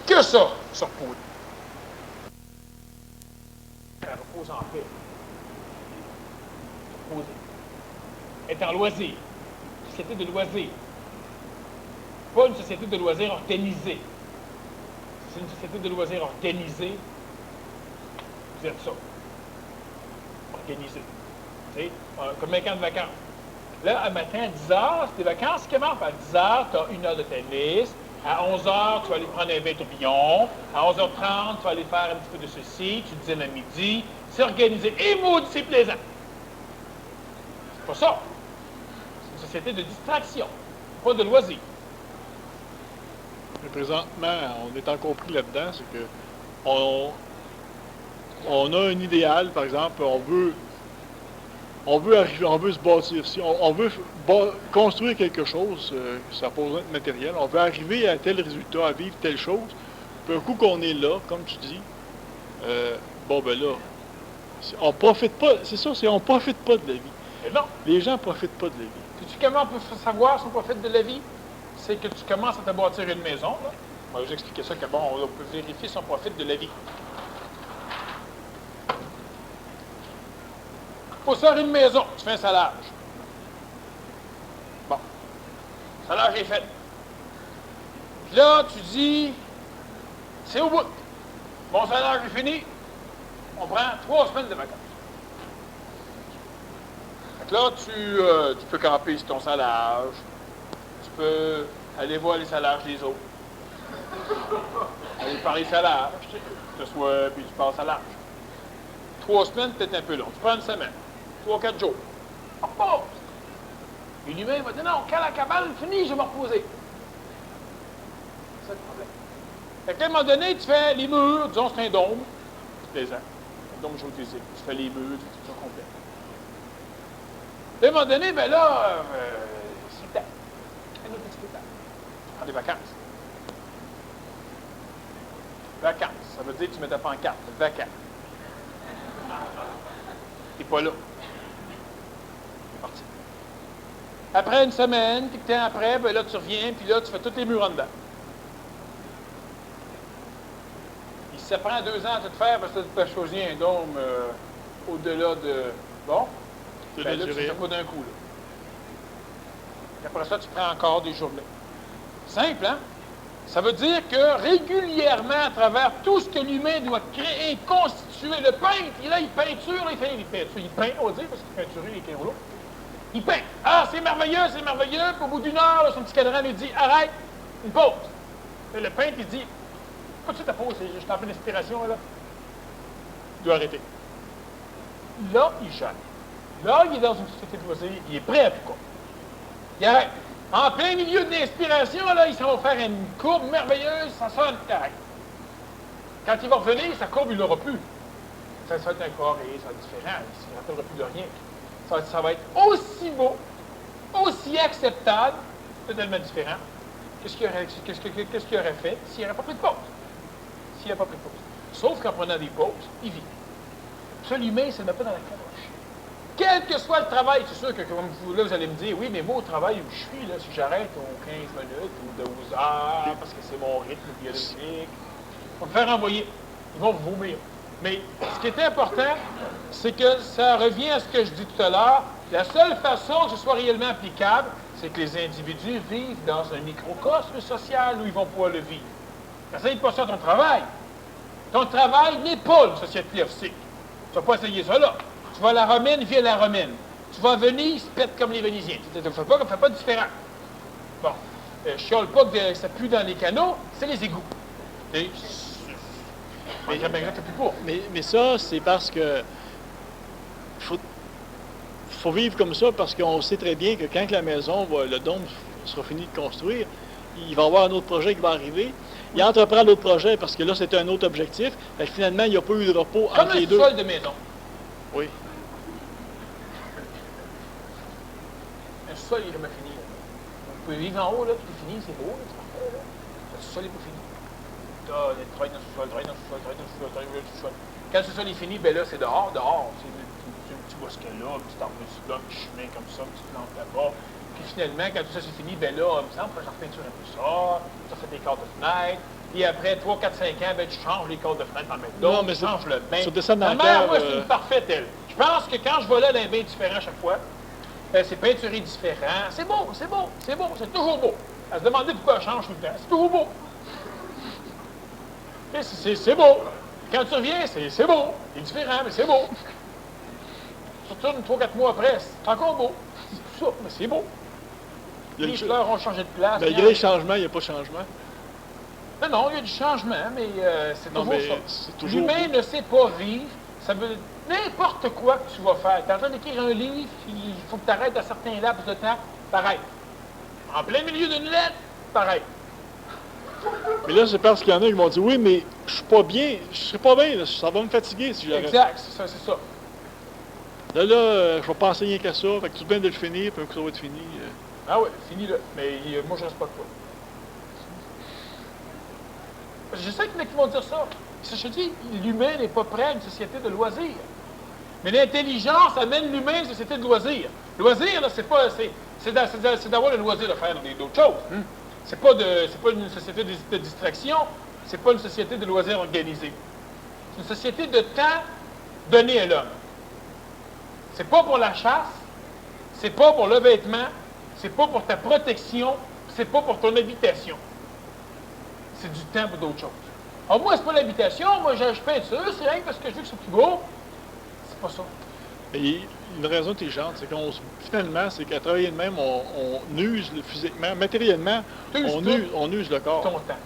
Que ça, se reposer? Repose en paix. Se reposer. Être en loisir. Société de loisirs. Pas une société de loisirs organisée. C'est une société de loisirs organisée. Vous êtes ça. Organisé. Tu sais, comme un camp de vacances. Là, un matin, à 10 h, c'est des vacances qui commencent. À 10 h, tu as 1 heure de tennis. À 11 h, tu vas aller prendre un bain tourbillon. À 11 h 30, tu vas aller faire un petit peu de ceci. Tu dînes à midi. C'est organisé. Et maudit, c'est plaisant. C'est pas ça. C'est une société de distraction, pas de loisirs. Mais présentement, on est encore pris là-dedans, c'est que on a un idéal, par exemple, on veut arriver, on veut se bâtir, si on veut construire quelque chose, ça pose besoin de matériel, on veut arriver à tel résultat, à vivre telle chose, puis un coup qu'on est là, comme tu dis, bon ben là, on profite pas, c'est ça, on profite pas de la vie. Mais non. Les gens profitent pas de la vie. Sais-tu comment on peut savoir si on profite de la vie? C'est que tu commences à te bâtir une maison, là. On va vous expliquer ça, que bon, on peut vérifier si on profite de la vie. Pour faire une maison, tu fais un salage. Bon. Le salage est fait. Puis là, tu dis, c'est au bout. Mon salage est fini. On prend 3 semaines de vacances. Fait que là, tu peux camper sur ton salage. Tu peux aller voir les salages des autres. Aller par les salages, tu sais. Tu t'assois, puis tu passes à salage. 3 semaines, peut-être un peu long. Tu prends une semaine. 3-4 jours. On repose. Et l'humain va dire, non, quand la cabane finit, je vais me reposer. C'est ça le problème. Fait qu'à un moment donné, tu fais les murs, disons, c'est un dôme, c'est plaisant. Un dôme géodésique. Tu fais les murs, tu fais tout ça complet. À un moment donné, ben là, c'est temps. Un autre petit peu de temps. Tu prends des vacances. Vacances, ça veut dire que tu ne mettais pas en carte. Vacances. Tu n'es pas là. Tu es parti. Après une semaine, quelques temps après, ben là, tu reviens, puis là, tu fais tous les murs en dedans. Puis si ça prend 2 ans à tout faire, parce que tu peux choisir un dôme au-delà de... Bon, ben là, tu ne fais pas d'un coup, là. Puis après ça, tu prends encore des journées. Simple, hein? Ça veut dire que régulièrement, à travers tout ce que l'humain doit créer, constituer, le peintre, il peinture, il fait les peintures. Il peint, on va dire, parce qu'il peinture les cailloux. Il peint. Ah, c'est merveilleux, puis au bout d'une heure, là, son petit cadran lui dit, arrête, une pause. Et le peintre, il dit, pas de suite ta pause, je suis en pleine inspiration, là. Il doit arrêter. Là, il gêne. Là, il est dans une société de loisirs, il est prêt à tout quoi. Il arrête. En plein milieu de l'inspiration, là, ils s'en vont faire une courbe merveilleuse, ça sonne correct. Quand il va revenir, sa courbe, il l'aura plus. Ça va être un carré, ça va être différent, il ne se rappellera plus de rien. Ça va être aussi beau, aussi acceptable, totalement différent. Qu'est-ce qu'il aurait fait s'il n'aurait pas pris de pause? S'il n'a pas pris de pause. Sauf qu'en prenant des pauses, il vit. Ça, l'humain, ça ne met pas dans la caloche. Quel que soit le travail, c'est sûr que comme là, vous allez me dire, oui, mais moi, au travail où je suis, là, si j'arrête aux 15 minutes ou 12 heures, parce que c'est mon rythme biologique, ils vont me faire envoyer. Ils vont vomir. Mais ce qui est important, c'est que ça revient à ce que je dis tout à l'heure. La seule façon que ce soit réellement applicable, c'est que les individus vivent dans un microcosme social où ils vont pouvoir le vivre. N'essaye pas ça à ton travail. Ton travail n'est pas une société officielle. Tu ne vas pas essayer ça là. Tu vas à la romaine, vis à la romaine. Tu vas à Venise, pète comme les Vénisiens. Tu ne fais pas différent. Bon. Je chiale pas que ça pue dans les canaux, c'est les égouts. Mais j'aime bien que plus pour. Mais ça, c'est parce que faut vivre comme ça parce qu'on sait très bien que quand la maison, le dôme sera fini de construire, il va y avoir un autre projet qui va arriver. Il entreprend l'autre projet parce que là, c'était un autre objectif. Fait que finalement, il n'y a pas eu de repos comme entre les deux. Comme un sol de maison. Oui. Un sol, il est jamais fini. Vous pouvez vivre en haut, là, tout est fini, c'est beau, là, c'est parfait. Là. Le sol n'est pas fini. Là, il travaille dans ce sol, travaille dans ce sol, travaille dans ce sol, travaille dans ce sol. Quand ce sol est fini, ben là, c'est dehors. C'est un petit bosquet là, un petit arbre ici, là, un petit chemin comme ça, une petite plante là-bas. Puis finalement, quand tout ça c'est fini, ben là, il me semble que j'en repeinture un peu ça fait des cadres de fenêtre. Puis après 3, 4, 5 ans, ben tu changes les cadres de fenêtre en même temps. Non, mais tu changes le bain. Ma mère, moi, c'est une parfaite, elle. Je pense que quand je vais là, elle a un bain différent à chaque fois. C'est peinturé différent. C'est beau, c'est beau, c'est beau, c'est toujours beau. Elle se demandait pourquoi elle change tout le temps. C'est toujours beau. C'est beau. Quand tu reviens, c'est beau. C'est différent, mais c'est beau. Tu retournes 3-4 mois après, c'est encore beau. C'est tout ça, mais c'est beau. Les fleurs ont changé de place. Malgré les changements, il n'y a pas de changement. Non, il y a du changement, mais c'est toujours ça. L'humain ne sait pas vivre. Ça veut n'importe quoi que tu vas faire. Tu es en train d'écrire un livre, il faut que tu arrêtes à certains laps de temps, t'arrêtes. En plein milieu d'une lettre, t'arrêtes. Mais là, c'est parce qu'il y en a qui m'ont dit, oui, mais je suis pas bien, je serai pas bien, là, ça va me fatiguer si j'arrête. Exact, c'est ça. Là, je vais penser rien qu'à ça, fait que tout bien de le finir, puis un coup ça va être fini. Ah oui, fini là. Mais moi, je reste pas de toi. Je sais qu'il y en a qui vont dire ça. Je te dis, l'humain n'est pas prêt à une société de loisirs. Mais l'intelligence amène l'humain à une société de loisirs. Loisir, là, c'est d'avoir le loisir de faire d'autres choses. C'est pas une société de distraction, c'est pas une société de loisirs organisés. C'est une société de temps donné à l'homme. C'est pas pour la chasse, c'est pas pour le vêtement, c'est pas pour ta protection, c'est pas pour ton habitation. C'est du temps pour d'autres choses. Alors moi, c'est pas l'habitation, moi je peinture, c'est rien parce que je veux que c'est plus beau. C'est pas ça. Et une raison intelligente, c'est finalement, c'est qu'à travailler de même, on use physiquement, matériellement, on use le corps. Ton temps.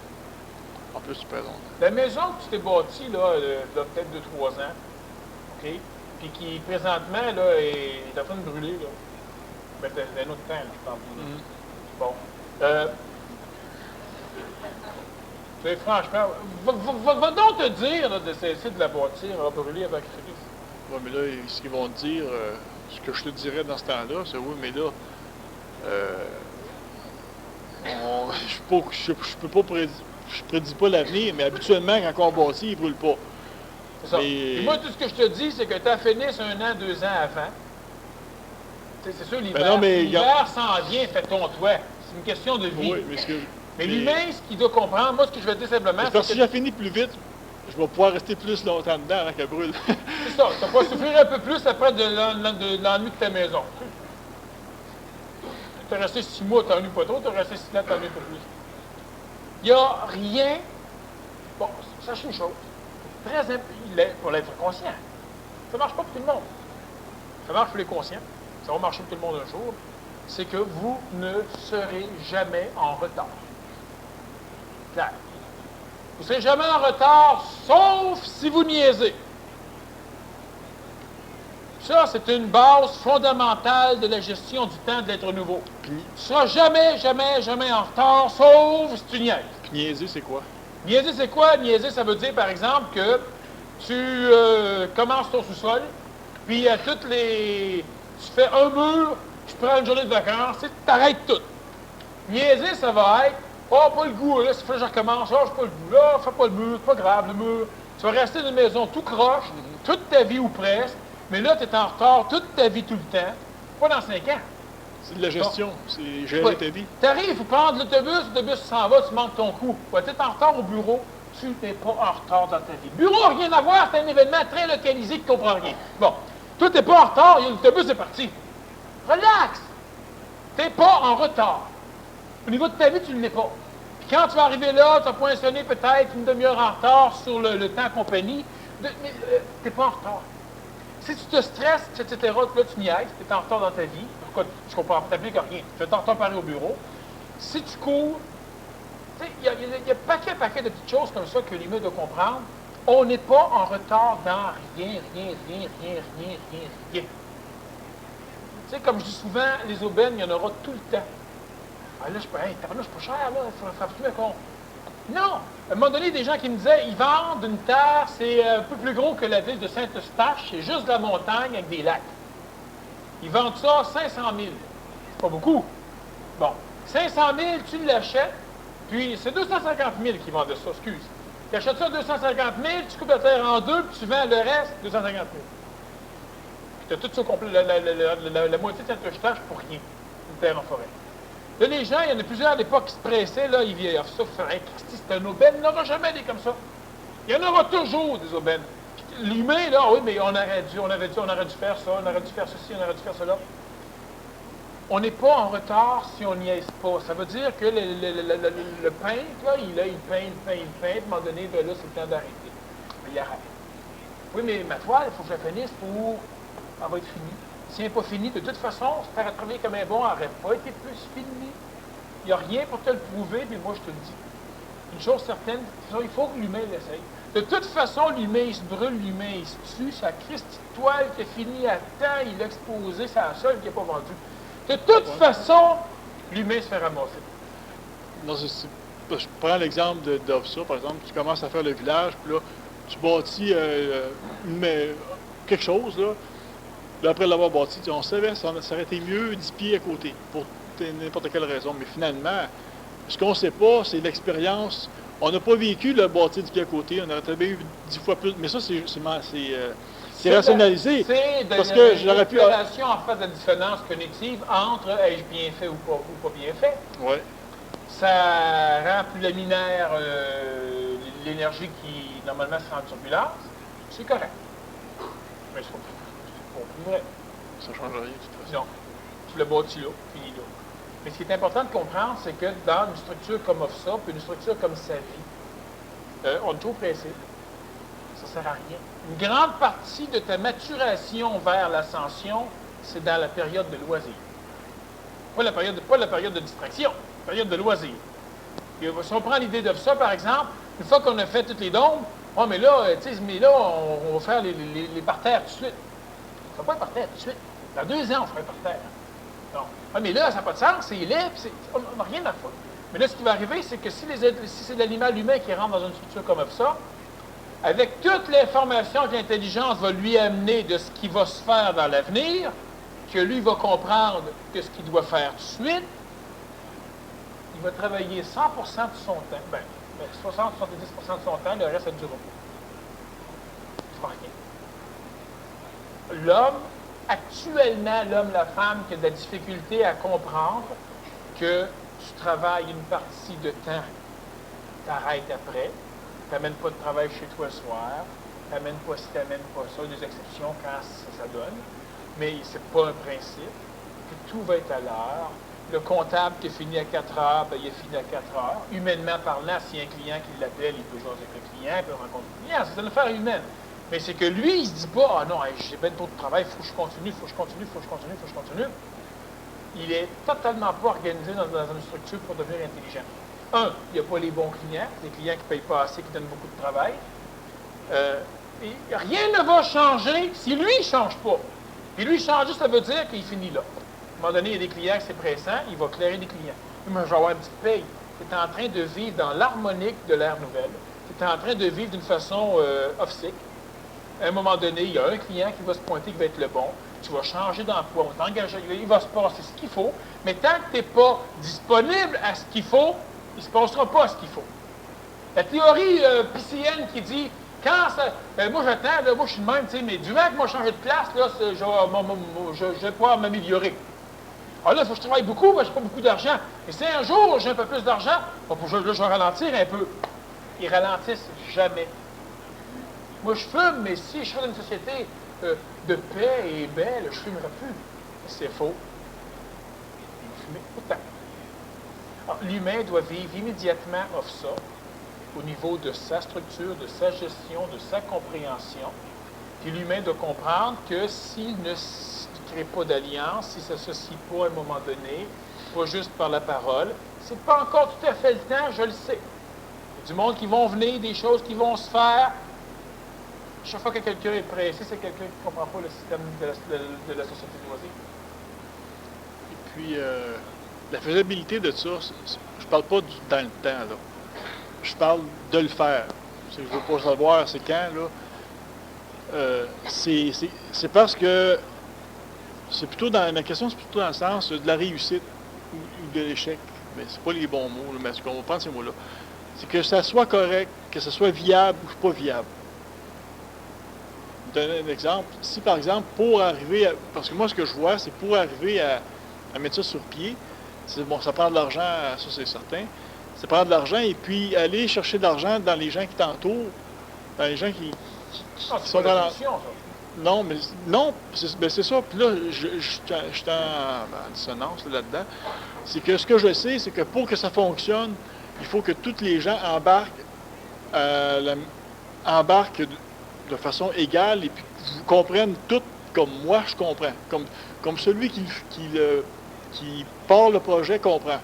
En plus, tu présentes. La maison que tu t'es bâtie, là, peut-être 2-3 ans, OK? Puis qui, présentement, là, est en train de brûler, là. Mais d'un autre temps, là, je parle. Mhm. Bon. Mais franchement, va donc te dire là, de cesser de la bâtir à brûler avec Christ. Ouais, mais là, ce qu'ils vont te dire, ce que je te dirais dans ce temps-là, c'est oui, mais là, euh, je peux pas je prédis pas l'avenir, mais habituellement, quand on bâtit, ils brûlent pas. C'est ça. Mais- Et moi, tout ce que je te dis, c'est que tu as fini un an, 2 ans avant. C'est sûr, l'hiver, Ben non, mais l'hiver s'en vient, fait ton toit. C'est une question de vie. Oui, mais Mais l'humain, ce qu'il doit comprendre, moi, ce que je vais te dire simplement, parce que si c'est j'ai fini plus vite, je vais pouvoir rester plus longtemps dedans avant qu'elle brûle. c'est ça. Tu vas souffrir un peu plus après de l'ennui de ta maison. Tu es resté 6 mois, tu n'ennuies pas trop, tu es resté 6 ans, tu n'ennuies pas plus. Il n'y a rien. Bon, sachez une chose. Très pour l'être conscient. Ça ne marche pas pour tout le monde. Ça marche pour les conscients. Ça va marcher pour tout le monde un jour. C'est que vous ne serez jamais en retard. Clair. Vous ne serez jamais en retard, sauf si vous niaisez. Ça, c'est une base fondamentale de la gestion du temps de l'être nouveau. Tu ne seras jamais, jamais, jamais en retard, sauf si tu niaises. Puis niaiser, c'est quoi? Niaiser, c'est quoi? Niaiser, ça veut dire, par exemple, que tu commences ton sous-sol, puis à toutes les... Tu fais un mur, tu prends une journée de vacances, tu t'arrêtes tout. Niaiser, ça va être, oh, pas le goût, là, s'il faut que je recommence, oh, j'ai pas le goût, là, fais pas le mur, c'est pas grave, le mur. Tu vas rester dans une maison tout croche, toute ta vie ou presque, mais là, tu es en retard toute ta vie tout le temps, pas dans 5 ans. C'est de la gestion, c'est gérer ta vie. Tu arrives, il faut prendre l'autobus s'en va, tu montes ton coup. Tu es en retard au bureau, tu n'es pas en retard dans ta vie. Bureau, rien à voir, c'est un événement très localisé qui ne comprend rien. Bon, toi, tu n'es pas en retard, l'autobus est parti. Relax! Tu n'es pas en retard. Au niveau de ta vie, tu ne l'es pas. Puis quand tu vas arriver là, tu vas poinçonner peut-être une demi-heure en retard sur le temps compagnie, mais tu n'es pas en retard. Si tu te stresses, etc., là, tu niaises, tu es en retard dans ta vie. Pourquoi tu comprends pas, tu n'appliques rien. Tu es en retard pareil au bureau. Si tu cours, il y a paquet de petites choses comme ça que l'humain doit comprendre. On n'est pas en retard dans rien. Tu sais, comme je dis souvent, les aubaines, il y en aura tout le temps. Ah là, c'est pas cher, là, il faut absolument qu'on... Non! À un moment donné, des gens qui me disaient, ils vendent une terre, c'est un peu plus gros que la ville de Saint-Eustache, c'est juste de la montagne avec des lacs. Ils vendent ça 500 000. C'est pas beaucoup. Bon, 500 000, tu l'achètes, puis c'est 250 000 qui vendent ça, excuse. Tu achètes ça 250 000, tu coupes la terre en deux, puis tu vends le reste 250 000. Puis tu as tout ça complet, la moitié de Saint-Eustache pour rien, une terre en forêt. Là, les gens, il y en a plusieurs à l'époque qui se pressaient, là, ils viennent ça, c'est un aubaine, il n'y en aura jamais des comme ça. Il y en aura toujours des aubaines. L'humain, là, oui, mais on aurait dû faire ça, on aurait dû faire ceci, on aurait dû faire cela. On n'est pas en retard si on n'y est pas. Ça veut dire que le peintre, là, il peint, à un moment donné, ben là, c'est le temps d'arrêter. Il arrête. Oui, mais ma toile, il faut que je la finisse pour... Elle va être finie. Si elle n'est pas finie, de toute façon, se faire travailler comme un bon n'aurait pas été plus fini. Il n'y a rien pour te le prouver, mais moi, je te le dis. Une chose certaine, il faut que l'humain l'essaye. De toute façon, l'humain, il se brûle, l'humain, il se tue. Sa Christie toile qui est finie à temps, il l'a exposé, c'est la seule qui n'est pas vendue. De toute façon, l'humain se fait ramasser. Non, je prends l'exemple d'Ovsa, par exemple. Tu commences à faire le village, puis là, tu bâtis quelque chose, là. Là, après l'avoir bâti, on savait, ça aurait été mieux 10 pieds à côté, pour n'importe quelle raison. Mais finalement, ce qu'on ne sait pas, c'est l'expérience. On n'a pas vécu le bâti 10 pieds à côté, on aurait bien eu 10 fois plus. Mais ça, c'est rationalisé. C'est parce que j'aurais pu. Relation en fait de la dissonance cognitive entre ai-je bien fait ou pas bien fait. Oui. Ça rend plus laminaire l'énergie qui normalement sera en turbulence. C'est correct. Mais c'est pas vrai. Ça ne change rien, de toute façon. Non. Tu l'as bâti là, fini là. Mais ce qui est important de comprendre, c'est que dans une structure comme OFSA, puis une structure comme sa vie, on est trop pressé. Ça ne sert à rien. Une grande partie de ta maturation vers l'ascension, c'est dans la période de loisir. Pas la période de distraction, la période de loisir. Et si on prend l'idée d'OFSA, par exemple, une fois qu'on a fait toutes les dômes, oh, mais là, on va faire les parterres tout de suite. On ne fera pas les parterres tout de suite. Dans 2 ans, on fera les parterres. Non. Ah, mais là, ça n'a pas de sens, c'est laid, puis on n'a rien à foutre. Mais là, ce qui va arriver, c'est que si c'est l'animal humain qui rentre dans une structure comme ça, avec toute l'information que l'intelligence va lui amener de ce qui va se faire dans l'avenir, que lui va comprendre que ce qu'il doit faire tout de suite, il va travailler 100% de son temps, 60-70% de son temps, le reste, c'est du repos. C'est pas rien. L'homme, actuellement, l'homme, la femme, qui a de la difficulté à comprendre que tu travailles une partie de temps, t'arrêtes après, tu n'amènes pas de travail chez toi le soir, tu n'amènes pas ci, tu n'amènes pas ça, des exceptions quand ça donne, mais c'est pas un principe, que tout va être à l'heure. Le comptable qui est fini à 4 heures, il est fini à 4 heures. Humainement parlant, s'il y a un client qui l'appelle, il peut jouer avec le client, il peut rencontrer le client, c'est une affaire humaine. Mais c'est que lui, il ne se dit pas, ah non, j'ai bien trop de travail, il faut que je continue, il faut que je continue, il faut que je continue, il faut que je continue. Il est totalement pas organisé dans une structure pour devenir intelligent. Il n'y a pas les bons clients, des clients qui ne payent pas assez, qui donnent beaucoup de travail. Et rien ne va changer si lui ne change pas. Et lui, changer, ça veut dire qu'il finit là. À un moment donné, il y a des clients que c'est pressant, il va clairer des clients. Moi, je vais avoir une petite paye. Tu es en train de vivre dans l'harmonique de l'ère nouvelle. Tu es en train de vivre d'une façon off-sick. À un moment donné, il y a un client qui va se pointer, qui va être le bon. Tu vas changer d'emploi, on va t'engager, il va se passer ce qu'il faut. Mais tant que tu n'es pas disponible à ce qu'il faut, il ne se passera pas ce qu'il faut. La théorie piscienne qui dit, quand ça, moi j'attends, là, moi je suis de même, mais du moment que moi changer de place, là, je vais pouvoir m'améliorer. Alors là, il faut que je travaille beaucoup, mais je n'ai pas beaucoup d'argent. Et si un jour j'ai un peu plus d'argent, là, je vais ralentir un peu. Ils ralentissent jamais. Moi, je fume, mais si je serais dans une société de paix et belle, je ne fumerais plus. C'est faux. Il va fumer autant. Alors, l'humain doit vivre immédiatement off ça, au niveau de sa structure, de sa gestion, de sa compréhension. Puis l'humain doit comprendre que s'il ne crée pas d'alliance, s'il ne s'associe pas à un moment donné, pas juste par la parole, c'est pas encore tout à fait le temps, je le sais. Il y a du monde qui vont venir, des choses qui vont se faire. Chaque fois que quelqu'un est pressé, c'est quelqu'un qui ne comprend pas le système de la société loisir. Et puis, la faisabilité de ça, je parle pas dans le temps, là. Je parle de le faire. Je ne veux pas savoir c'est quand, là. C'est parce que c'est plutôt dans ma question, c'est plutôt dans le sens de la réussite ou de l'échec. Mais c'est pas les bons mots, là, mais ce qu'on va prendre ces mots-là. C'est que ça soit correct, que ce soit viable ou pas viable. Je vais donner un exemple. Si, par exemple, pour arriver à... Parce que moi, ce que je vois, c'est pour arriver à mettre ça sur pied, c'est bon, ça prend de l'argent, ça c'est certain. Ça prend de l'argent et puis aller chercher de l'argent dans les gens qui t'entourent, dans les gens qui sont dans la... Non, mais non, c'est ça. Puis là, je suis en dissonance là-dedans. C'est que ce que je sais, c'est que pour que ça fonctionne, il faut que tous les gens embarquent de façon égale et puis vous comprennent tout comme moi je comprends, comme celui qui part le projet comprend.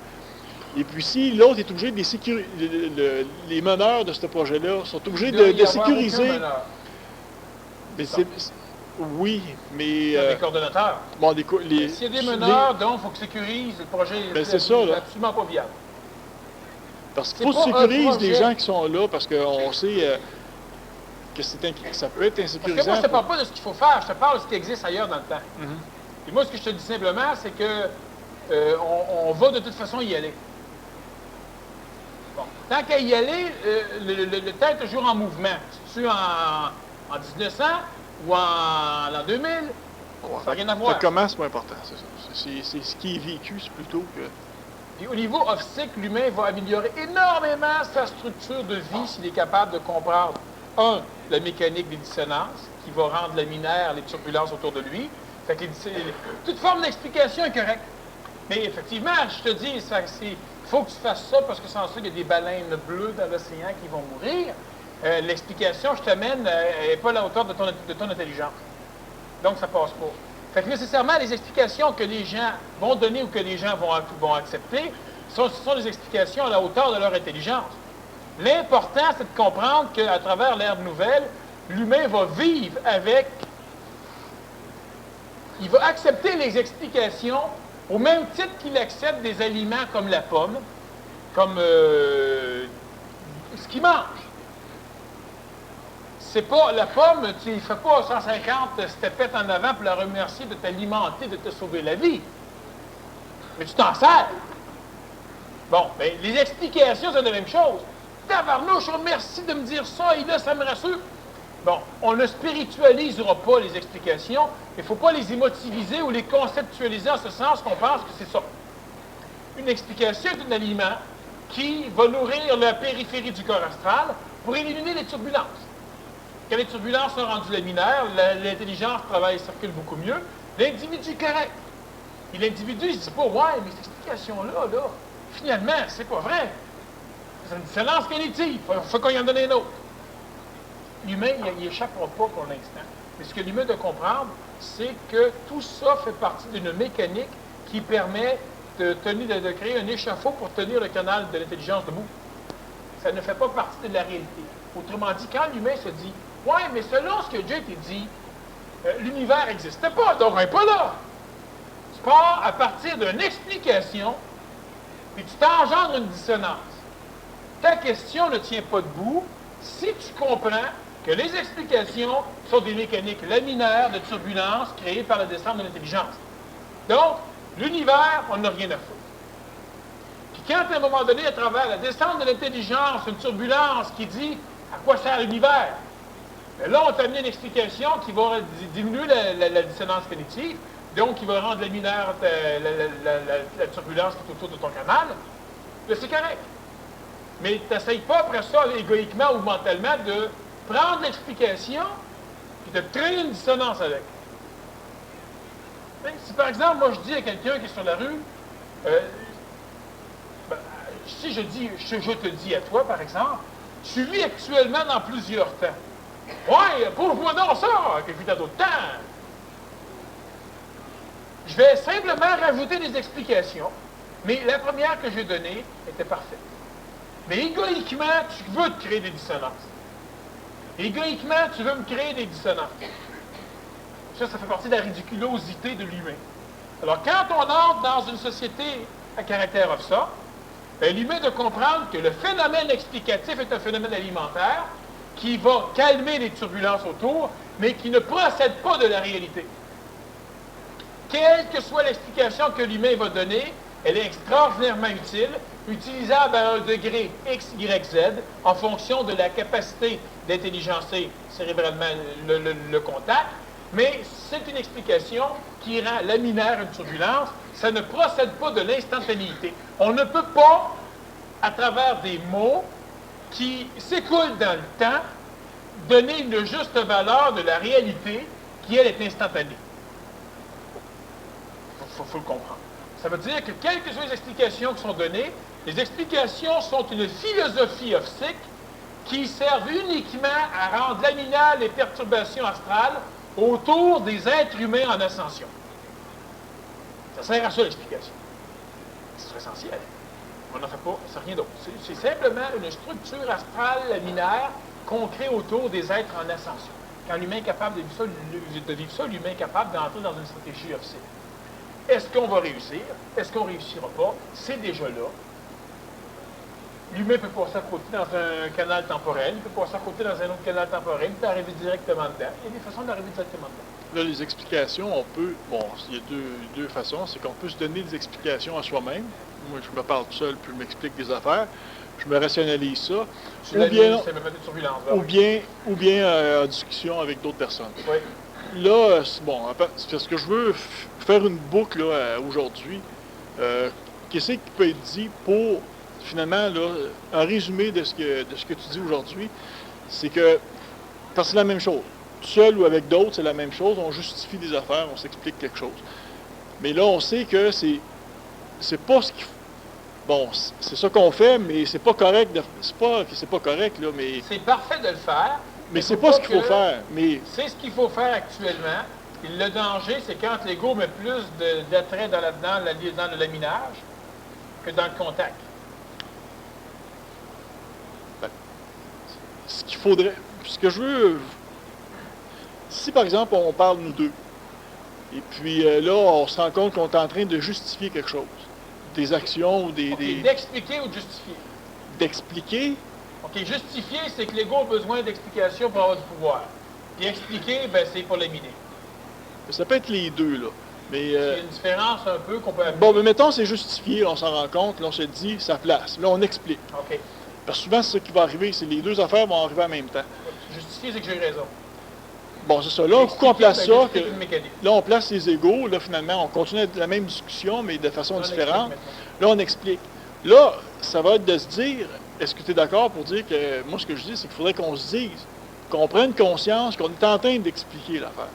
Et puis si l'autre est obligé de les meneurs de ce projet-là sont obligés de sécuriser. Mais oui, mais... des coordonnateurs. Bon, s'il y a des meneurs, donc il faut que sécurise le projet. C'est ça, là. Absolument pas viable. Parce qu'il faut que sécuriser des gens qui sont là, parce qu'on sait que ça peut être insécurisant. Parce que moi, je ne te parle pas de ce qu'il faut faire, je te parle de ce qui existe ailleurs dans le temps. Et moi, ce que je te dis simplement, c'est que on va de toute façon y aller. Bon. Tant qu'à y aller, le temps est toujours en mouvement. Si tu es en 1900 ou en l'an 2000, ça n'a rien à voir. Comment, c'est pas important, c'est ça. C'est ce qui est vécu, c'est plutôt que... Puis au niveau off-cycle, l'humain va améliorer énormément sa structure de vie s'il est capable de comprendre, la mécanique des dissonances, qui va rendre laminaire les turbulences autour de lui. Fait que toute forme d'explication est correcte. Mais effectivement, je te dis, il faut que tu fasses ça parce que sans ça, il y a des baleines bleues dans l'océan qui vont mourir. L'explication, je t'amène, n'est pas à la hauteur de ton intelligence. Donc, ça passe pas. Fait que nécessairement, les explications que les gens vont donner ou que les gens vont accepter sont des explications à la hauteur de leur intelligence. L'important, c'est de comprendre qu'à travers l'ère nouvelle, l'humain va vivre avec... Il va accepter les explications Au même titre qu'il accepte des aliments comme la pomme, comme ce qu'il mange. C'est pas la pomme, tu ne fais pas 150 stepettes en avant pour la remercier de t'alimenter, de te sauver la vie. Mais tu t'en sers. Bon, bien, les explications, c'est la même chose. Tabarnouche, merci de me dire ça, et là, ça me rassure. Bon, on ne spiritualisera pas les explications, il ne faut pas les émotiviser ou les conceptualiser en ce sens qu'on pense que c'est ça. Une explication est un aliment qui va nourrir la périphérie du corps astral pour éliminer les turbulences. Quand les turbulences sont rendues laminaires, l'intelligence travaille, circule beaucoup mieux. L'individu est correct. Et l'individu, il ne se dit pas, ouais, mais cette explication-là, là, finalement, c'est pas vrai. C'est une dissonance cognitive. Il faut qu'on y en donne un autre. L'humain, il n'y échappera pas pour l'instant. Mais ce que l'humain doit comprendre, c'est que tout ça fait partie d'une mécanique qui permet de créer un échafaud pour tenir le canal de l'intelligence debout. Ça ne fait pas partie de la réalité. Autrement dit, quand l'humain se dit « Ouais, mais selon ce qui a déjà été dit, l'univers n'existait pas, donc on n'est pas là. » Tu pars à partir d'une explication, puis tu t'engendres une dissonance. Ta question ne tient pas debout si tu comprends que les explications sont des mécaniques laminaires de turbulence créées par la descente de l'intelligence. Donc, l'univers, on n'a rien à foutre. Puis quand, à un moment donné, à travers la descente de l'intelligence, une turbulence qui dit à quoi sert l'univers, bien là, on t'a amené une explication qui va diminuer la dissonance cognitive, donc qui va rendre laminaire la turbulence qui est autour de ton canal. Là, c'est correct. Mais tu n'essayes pas après ça, égoïquement ou mentalement, de prendre l'explication et de créer une dissonance avec. Si par exemple, moi je dis à quelqu'un qui est sur la rue, si je te dis à toi, par exemple, tu vis actuellement dans plusieurs temps. Ouais, prouve-moi non ça, que je vis dans d'autres temps. Je vais simplement rajouter des explications, mais la première que j'ai donnée était parfaite. Mais égoïquement, tu veux te créer des dissonances. Égoïquement, tu veux me créer des dissonances. Ça fait partie de la ridiculosité de l'humain. Alors, quand on entre dans une société à caractère of ça, l'humain doit comprendre que le phénomène explicatif est un phénomène alimentaire qui va calmer les turbulences autour, mais qui ne procède pas de la réalité. Quelle que soit l'explication que l'humain va donner, elle est extraordinairement utile, utilisable à un degré X, Y, Z, en fonction de la capacité d'intelligencer cérébralement le contact, mais c'est une explication qui rend laminaire une turbulence, ça ne procède pas de l'instantanéité. On ne peut pas, à travers des mots qui s'écoulent dans le temps, donner une juste valeur de la réalité qui, elle, est instantanée. Il faut le comprendre. Ça veut dire que quelles que soient les explications qui sont données, les explications sont une philosophie optique qui servent uniquement à rendre laminaires les perturbations astrales autour des êtres humains en ascension. Ça sert à ça l'explication. C'est essentiel. On n'en fait pas, c'est rien d'autre. C'est simplement une structure astrale laminaire qu'on crée autour des êtres en ascension. Quand l'humain est capable de vivre ça, l'humain est capable d'entrer dans une stratégie optique. Est-ce qu'on va réussir? Est-ce qu'on ne réussira pas? C'est déjà là. L'humain peut passer à côté dans un canal temporel, il peut passer à côté dans un autre canal temporel, il peut arriver directement dedans. Il y a des façons d'arriver directement dedans. Là, les explications, on peut... Bon, il y a deux façons. C'est qu'on peut se donner des explications à soi-même. Moi, je me parle tout seul, puis je m'explique des affaires. Je me rationalise ça. Ou bien en discussion avec d'autres personnes. Oui. Là, bon, c'est parce que je veux faire une boucle là, aujourd'hui. Qu'est-ce qui peut être dit pour, finalement, là, un résumé de ce que tu dis aujourd'hui, c'est que, parce que c'est la même chose. Seul ou avec d'autres, c'est la même chose. On justifie des affaires, on s'explique quelque chose. Mais là, on sait que c'est pas ce qu'il faut. Bon, c'est ça qu'on fait, mais c'est pas correct. C'est pas que c'est pas correct, là, mais... C'est parfait de le faire. Mais c'est pas ce qu'il faut faire. Mais... C'est ce qu'il faut faire actuellement. Et le danger, c'est quand l'ego met plus d'attrait dans le laminage que dans le contact. Ben, ce qu'il faudrait... Ce que je veux... Si, par exemple, on parle nous deux, Et puis là, on se rend compte qu'on est en train de justifier quelque chose. Des actions ou d'expliquer ou de justifier. D'expliquer. OK, justifier, c'est que l'ego a besoin d'explications pour avoir du pouvoir. Puis expliquer, ben, c'est pour l'éliminer. Ça peut être les deux, là. Mais, c'est une différence un peu qu'on peut appeler. Bon, mais mettons, c'est justifié, là, on s'en rend compte, là, on se dit sa place. Là, on explique. OK. Parce que souvent, c'est ce qui va arriver, c'est les deux affaires vont arriver en même temps. Justifier, c'est que j'ai raison. Bon, c'est ça. Là, un coup qu'on place ça, que, là, on place les égos, là, finalement, on continue la même discussion, mais de façon différente. Là, on explique. Là, ça va être de se dire, est-ce que tu es d'accord pour dire que, moi, ce que je dis, c'est qu'il faudrait qu'on se dise, qu'on prenne conscience qu'on est en train d'expliquer l'affaire.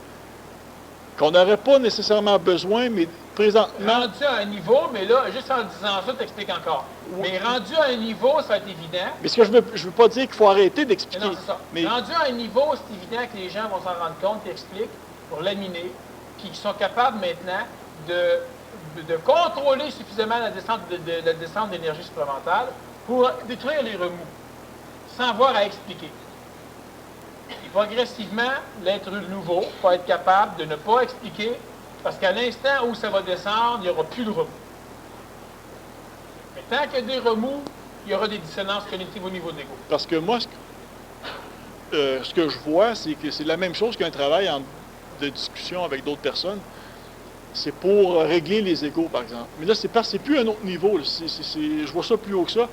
Qu'on n'aurait pas nécessairement besoin, mais présentement... Rendu à un niveau, mais là, juste en disant ça, tu expliques encore. Oui. Mais rendu à un niveau, ça va être évident. Mais ce que je veux pas dire qu'il faut arrêter d'expliquer. Non, c'est ça. Mais... Rendu à un niveau, c'est évident que les gens vont s'en rendre compte, qu'ils expliquent pour laminer, puis qu'ils sont capables maintenant de contrôler suffisamment la descente d'énergie supplémentaire pour détruire les remous, sans avoir à expliquer. Et progressivement, l'être nouveau va être capable de ne pas expliquer, parce qu'à l'instant où ça va descendre, il n'y aura plus de remous. Mais tant qu'il y a des remous, il y aura des dissonances cognitives au niveau de l'ego. Parce que moi, ce que je vois, c'est que c'est la même chose qu'un travail de discussion avec d'autres personnes. C'est pour régler les égos, par exemple. Mais là, c'est plus un autre niveau. Je vois ça plus haut que ça.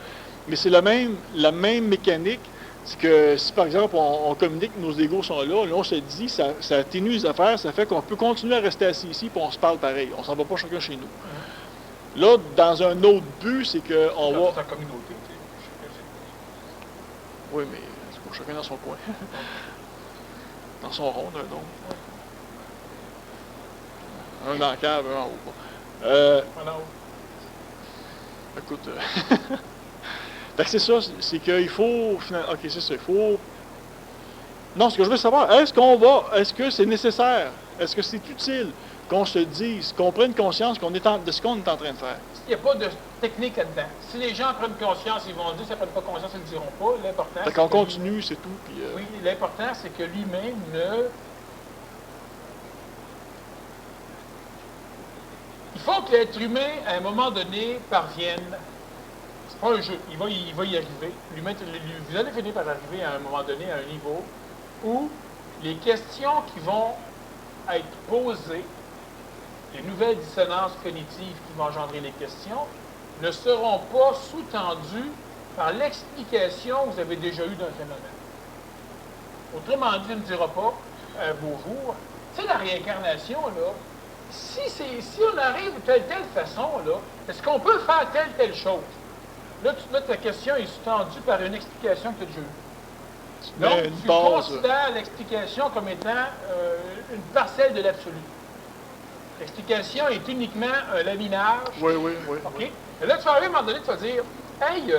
Mais c'est la même mécanique. C'est que si, par exemple, on communique que nos égos sont là, on se dit, ça atténue les affaires, ça fait qu'on peut continuer à rester assis ici, puis on se parle pareil. On s'en va pas chacun chez nous. Là, dans un autre but, c'est qu'on va... C'est en communauté, tu sais. Oui, mais c'est pour chacun dans son coin. Dans son rond, un autre. Un dans la cave, un en haut. Un en haut. Écoute... c'est ça, c'est qu'il faut... OK, c'est ça, il faut... Non, ce que je veux savoir, est-ce que c'est nécessaire? Est-ce que c'est utile qu'on se dise, qu'on prenne conscience de ce qu'on est en train de faire? Il n'y a pas de technique là-dedans. Si les gens prennent conscience, ils vont le dire. Si ils ne prennent pas conscience, ils ne le diront pas. L'important, c'est qu'on continue, c'est tout. Puis, oui, l'important, c'est que l'humain ne... Il faut que l'être humain, à un moment donné, parvienne... C'est pas un jeu. Il va y arriver. L'humain, vous allez finir par arriver à un moment donné, à un niveau où les questions qui vont être posées, les nouvelles dissonances cognitives qui vont engendrer les questions, ne seront pas sous-tendues par l'explication que vous avez déjà eue d'un phénomène. Autrement dit, ne dira pas bonjour. Tu sais, la réincarnation, là, si on arrive de telle façon, là, est-ce qu'on peut faire telle chose? Là, ta question est sous-tendue par une explication que tu as déjà eue. Donc, tu considères l'explication comme étant une parcelle de l'absolu. L'explication est uniquement un laminage. Oui. OK? Et là, tu vas arriver à un moment donné, tu vas dire, hey,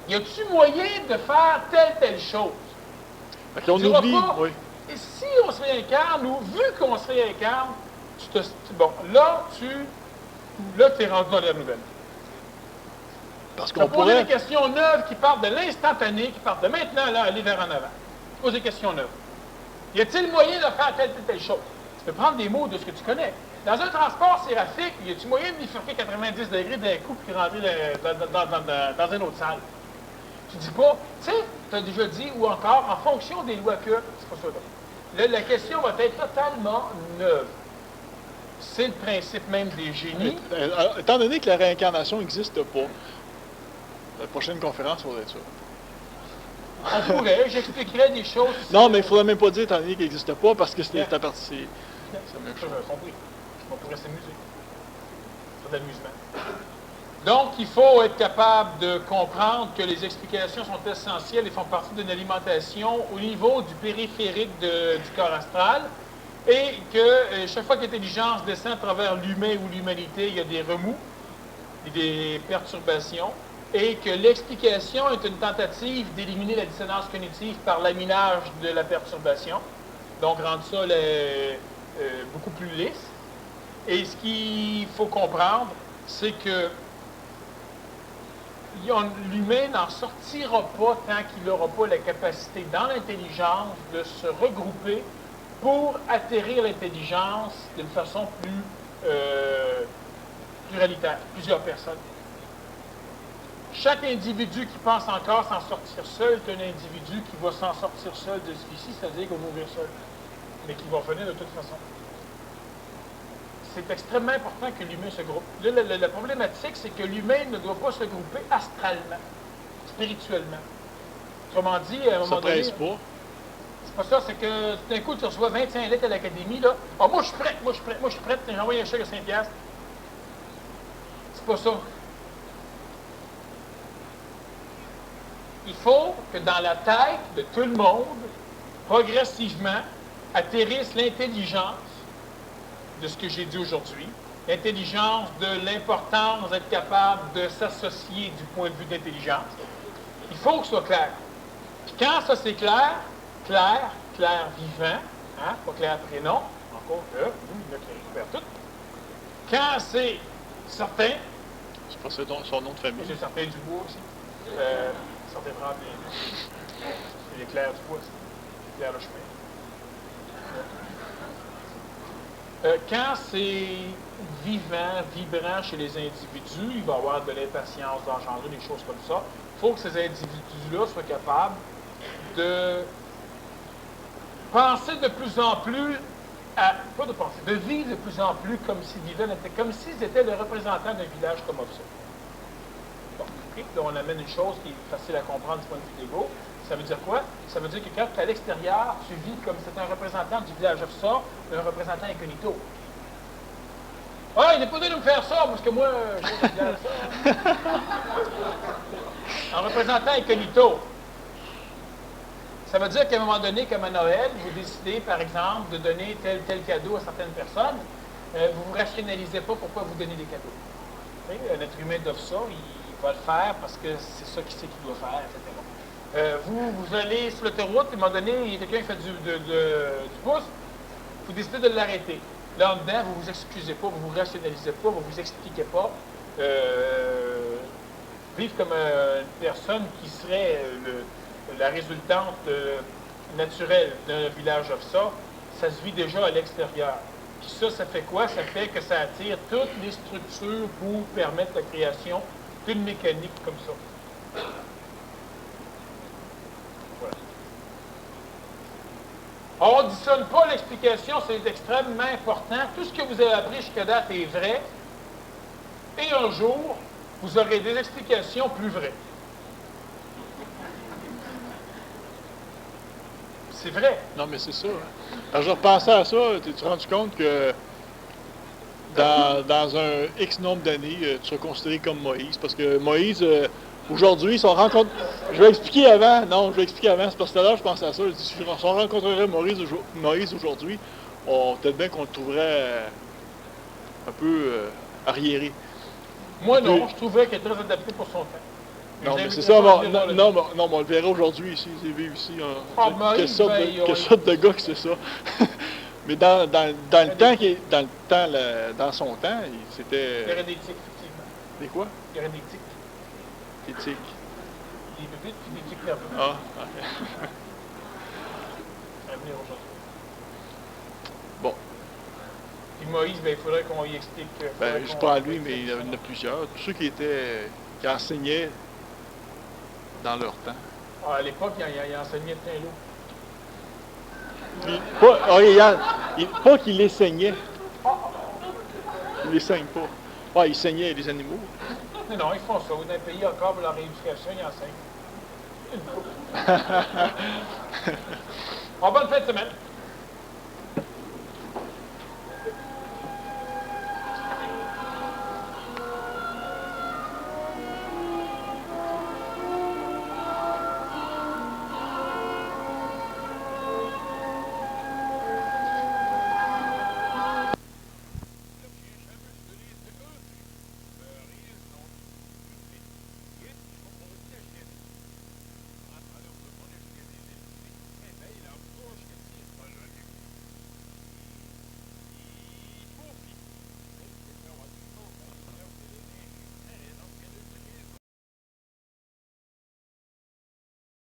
y a-tu moyen de faire telle chose? Fait on oublie, oui. Et si on se réincarne, ou vu qu'on se réincarne, bon, là, tu es rendu dans la nouvelle. Parce qu'on pourrait... poser des questions neuves qui partent de l'instantané, qui partent de maintenant, là, aller vers en avant. Tu poses des questions neuves. Y a-t-il moyen de faire telle chose? Tu peux prendre des mots de ce que tu connais. Dans un transport séraphique, y a-t-il moyen de bifurquer 90 degrés d'un coup puis rentrer dans une autre salle? Tu dis pas, tu sais, tu as déjà dit, ou encore, en fonction des lois que, c'est pas ça là. La question va être totalement neuve. C'est le principe même des génies. Étant donné que la réincarnation n'existe pas, la prochaine conférence, ça va être ça. On pourrait, j'expliquerais des choses... Non, mais il ne faudrait même pas dire étant donné qu'il n'existe pas, parce que c'est ta partie... C'est la même chose. J'ai compris. On pourrait s'amuser. C'est de l'amusement. Donc, il faut être capable de comprendre que les explications sont essentielles et font partie d'une alimentation au niveau du périphérique du corps astral, et que chaque fois que l'intelligence descend à travers l'humain ou l'humanité, il y a des remous, des perturbations, et que l'explication est une tentative d'éliminer la dissonance cognitive par laminage de la perturbation, donc rendre ça beaucoup plus lisse. Et ce qu'il faut comprendre, c'est que l'humain n'en sortira pas tant qu'il n'aura pas la capacité dans l'intelligence de se regrouper pour atterrir l'intelligence d'une façon plus pluralitaire, plusieurs personnes. Chaque individu qui pense encore s'en sortir seul est un individu qui va s'en sortir seul de ce ici, c'est-à-dire qu'il va mourir seul, mais qui va venir de toute façon. C'est extrêmement important que l'humain se groupe. Là, la problématique, c'est que l'humain ne doit pas se grouper astralement, spirituellement. Autrement dit, à un moment donné... Ça presse pas. C'est pas ça, c'est que tout d'un coup, tu reçois 25 lettres à l'académie, là. Ah, moi, je suis prêt, moi, je suis prêt, moi, je suis prêt. J'ai envoyé un chèque de 5$. C'est pas ça. Il faut que dans la tête de tout le monde, progressivement, atterrisse l'intelligence de ce que j'ai dit aujourd'hui, l'intelligence de l'importance d'être capable de s'associer du point de vue d'intelligence. Il faut que ce soit clair. Puis quand ça c'est clair, clair vivant, hein, pas clair prénom, encore que, il a récupère tout. Quand c'est certain, C'est pas son nom de famille. c'est certain du bois aussi. Certain Tremblay. C'est l'éclair du bois, c'est l'éclair le chemin. Quand c'est vivant, vibrant chez les individus, il va y avoir de l'impatience d'engendrer des choses comme ça. Il faut que ces individus-là soient capables de penser de plus en plus pas de penser, de vivre de plus en plus comme s'ils vivaient, comme s'ils étaient le représentant d'un village comme ça. Bon, okay. Là, on amène une chose qui est facile à comprendre du point de vue d'ego. Ça veut dire quoi? Ça veut dire que quand tu es à l'extérieur, tu vis comme si tu étais un représentant du village ça, un représentant incognito. Ah, il n'est pas venu de me faire ça, parce que moi, j'ai le village ça. Un représentant incognito. Ça veut dire qu'à un moment donné, comme à Noël, vous décidez, par exemple, de donner tel cadeau à certaines personnes, vous ne vous rationalisez pas pourquoi vous donnez des cadeaux. Un être humain d'offre ça, il va le faire parce que c'est ça qu'il sait qu'il doit faire, etc. Vous allez sur l'autoroute, à un moment donné, quelqu'un fait du pouce, vous décidez de l'arrêter. Là, en dedans, vous ne vous excusez pas, vous ne vous rationalisez pas, vous ne vous expliquez pas. Vivre comme une personne qui serait la résultante naturelle d'un village OFSA, ça se vit déjà à l'extérieur. Puis ça fait quoi? Ça fait que ça attire toutes les structures pour permettre la création d'une mécanique comme ça. Voilà. On ne dissonne pas l'explication, c'est extrêmement important. Tout ce que vous avez appris jusqu'à date est vrai. Et un jour, vous aurez des explications plus vraies. C'est vrai. Non, mais c'est ça. Hein. Alors, je repensais à ça, t'es-tu rendu compte que dans un X nombre d'années, tu seras considéré comme Moïse? Parce que Moïse, aujourd'hui, son rencontre... Je vais expliquer avant. Non, je vais expliquer avant. C'est parce que tout à l'heure, je pensais à ça. Je dis, si on rencontrerait Moïse aujourd'hui, peut-être bien qu'on le trouverait un peu arriéré. Moi, non. Je trouvais qu'il est très adapté pour son temps. Non, mais c'est ça, non, on le verra aujourd'hui ici, il vit ici. Quelle sorte de gars que c'est ça? Mais dans le temps, dans son temps, c'était... Il y aurait des tics, effectivement. Des quoi? Il y aurait des tics. Des tics. Des bébites puis des tics nerveux. Ah, ok. À venir aujourd'hui. Bon. Puis Moïse, il faudrait qu'on y explique. Je ne parle à lui, mais il y en a plusieurs. Tous ceux qui enseignaient dans leur temps. À l'époque, il enseignait plein l'eau. Pas qu'il les saignait. Il les saigne pas. Ah, il saignait les animaux. Non, ils font ça. Dans un pays encore pour la rééducation, ils enseignent. Bonne fin de semaine.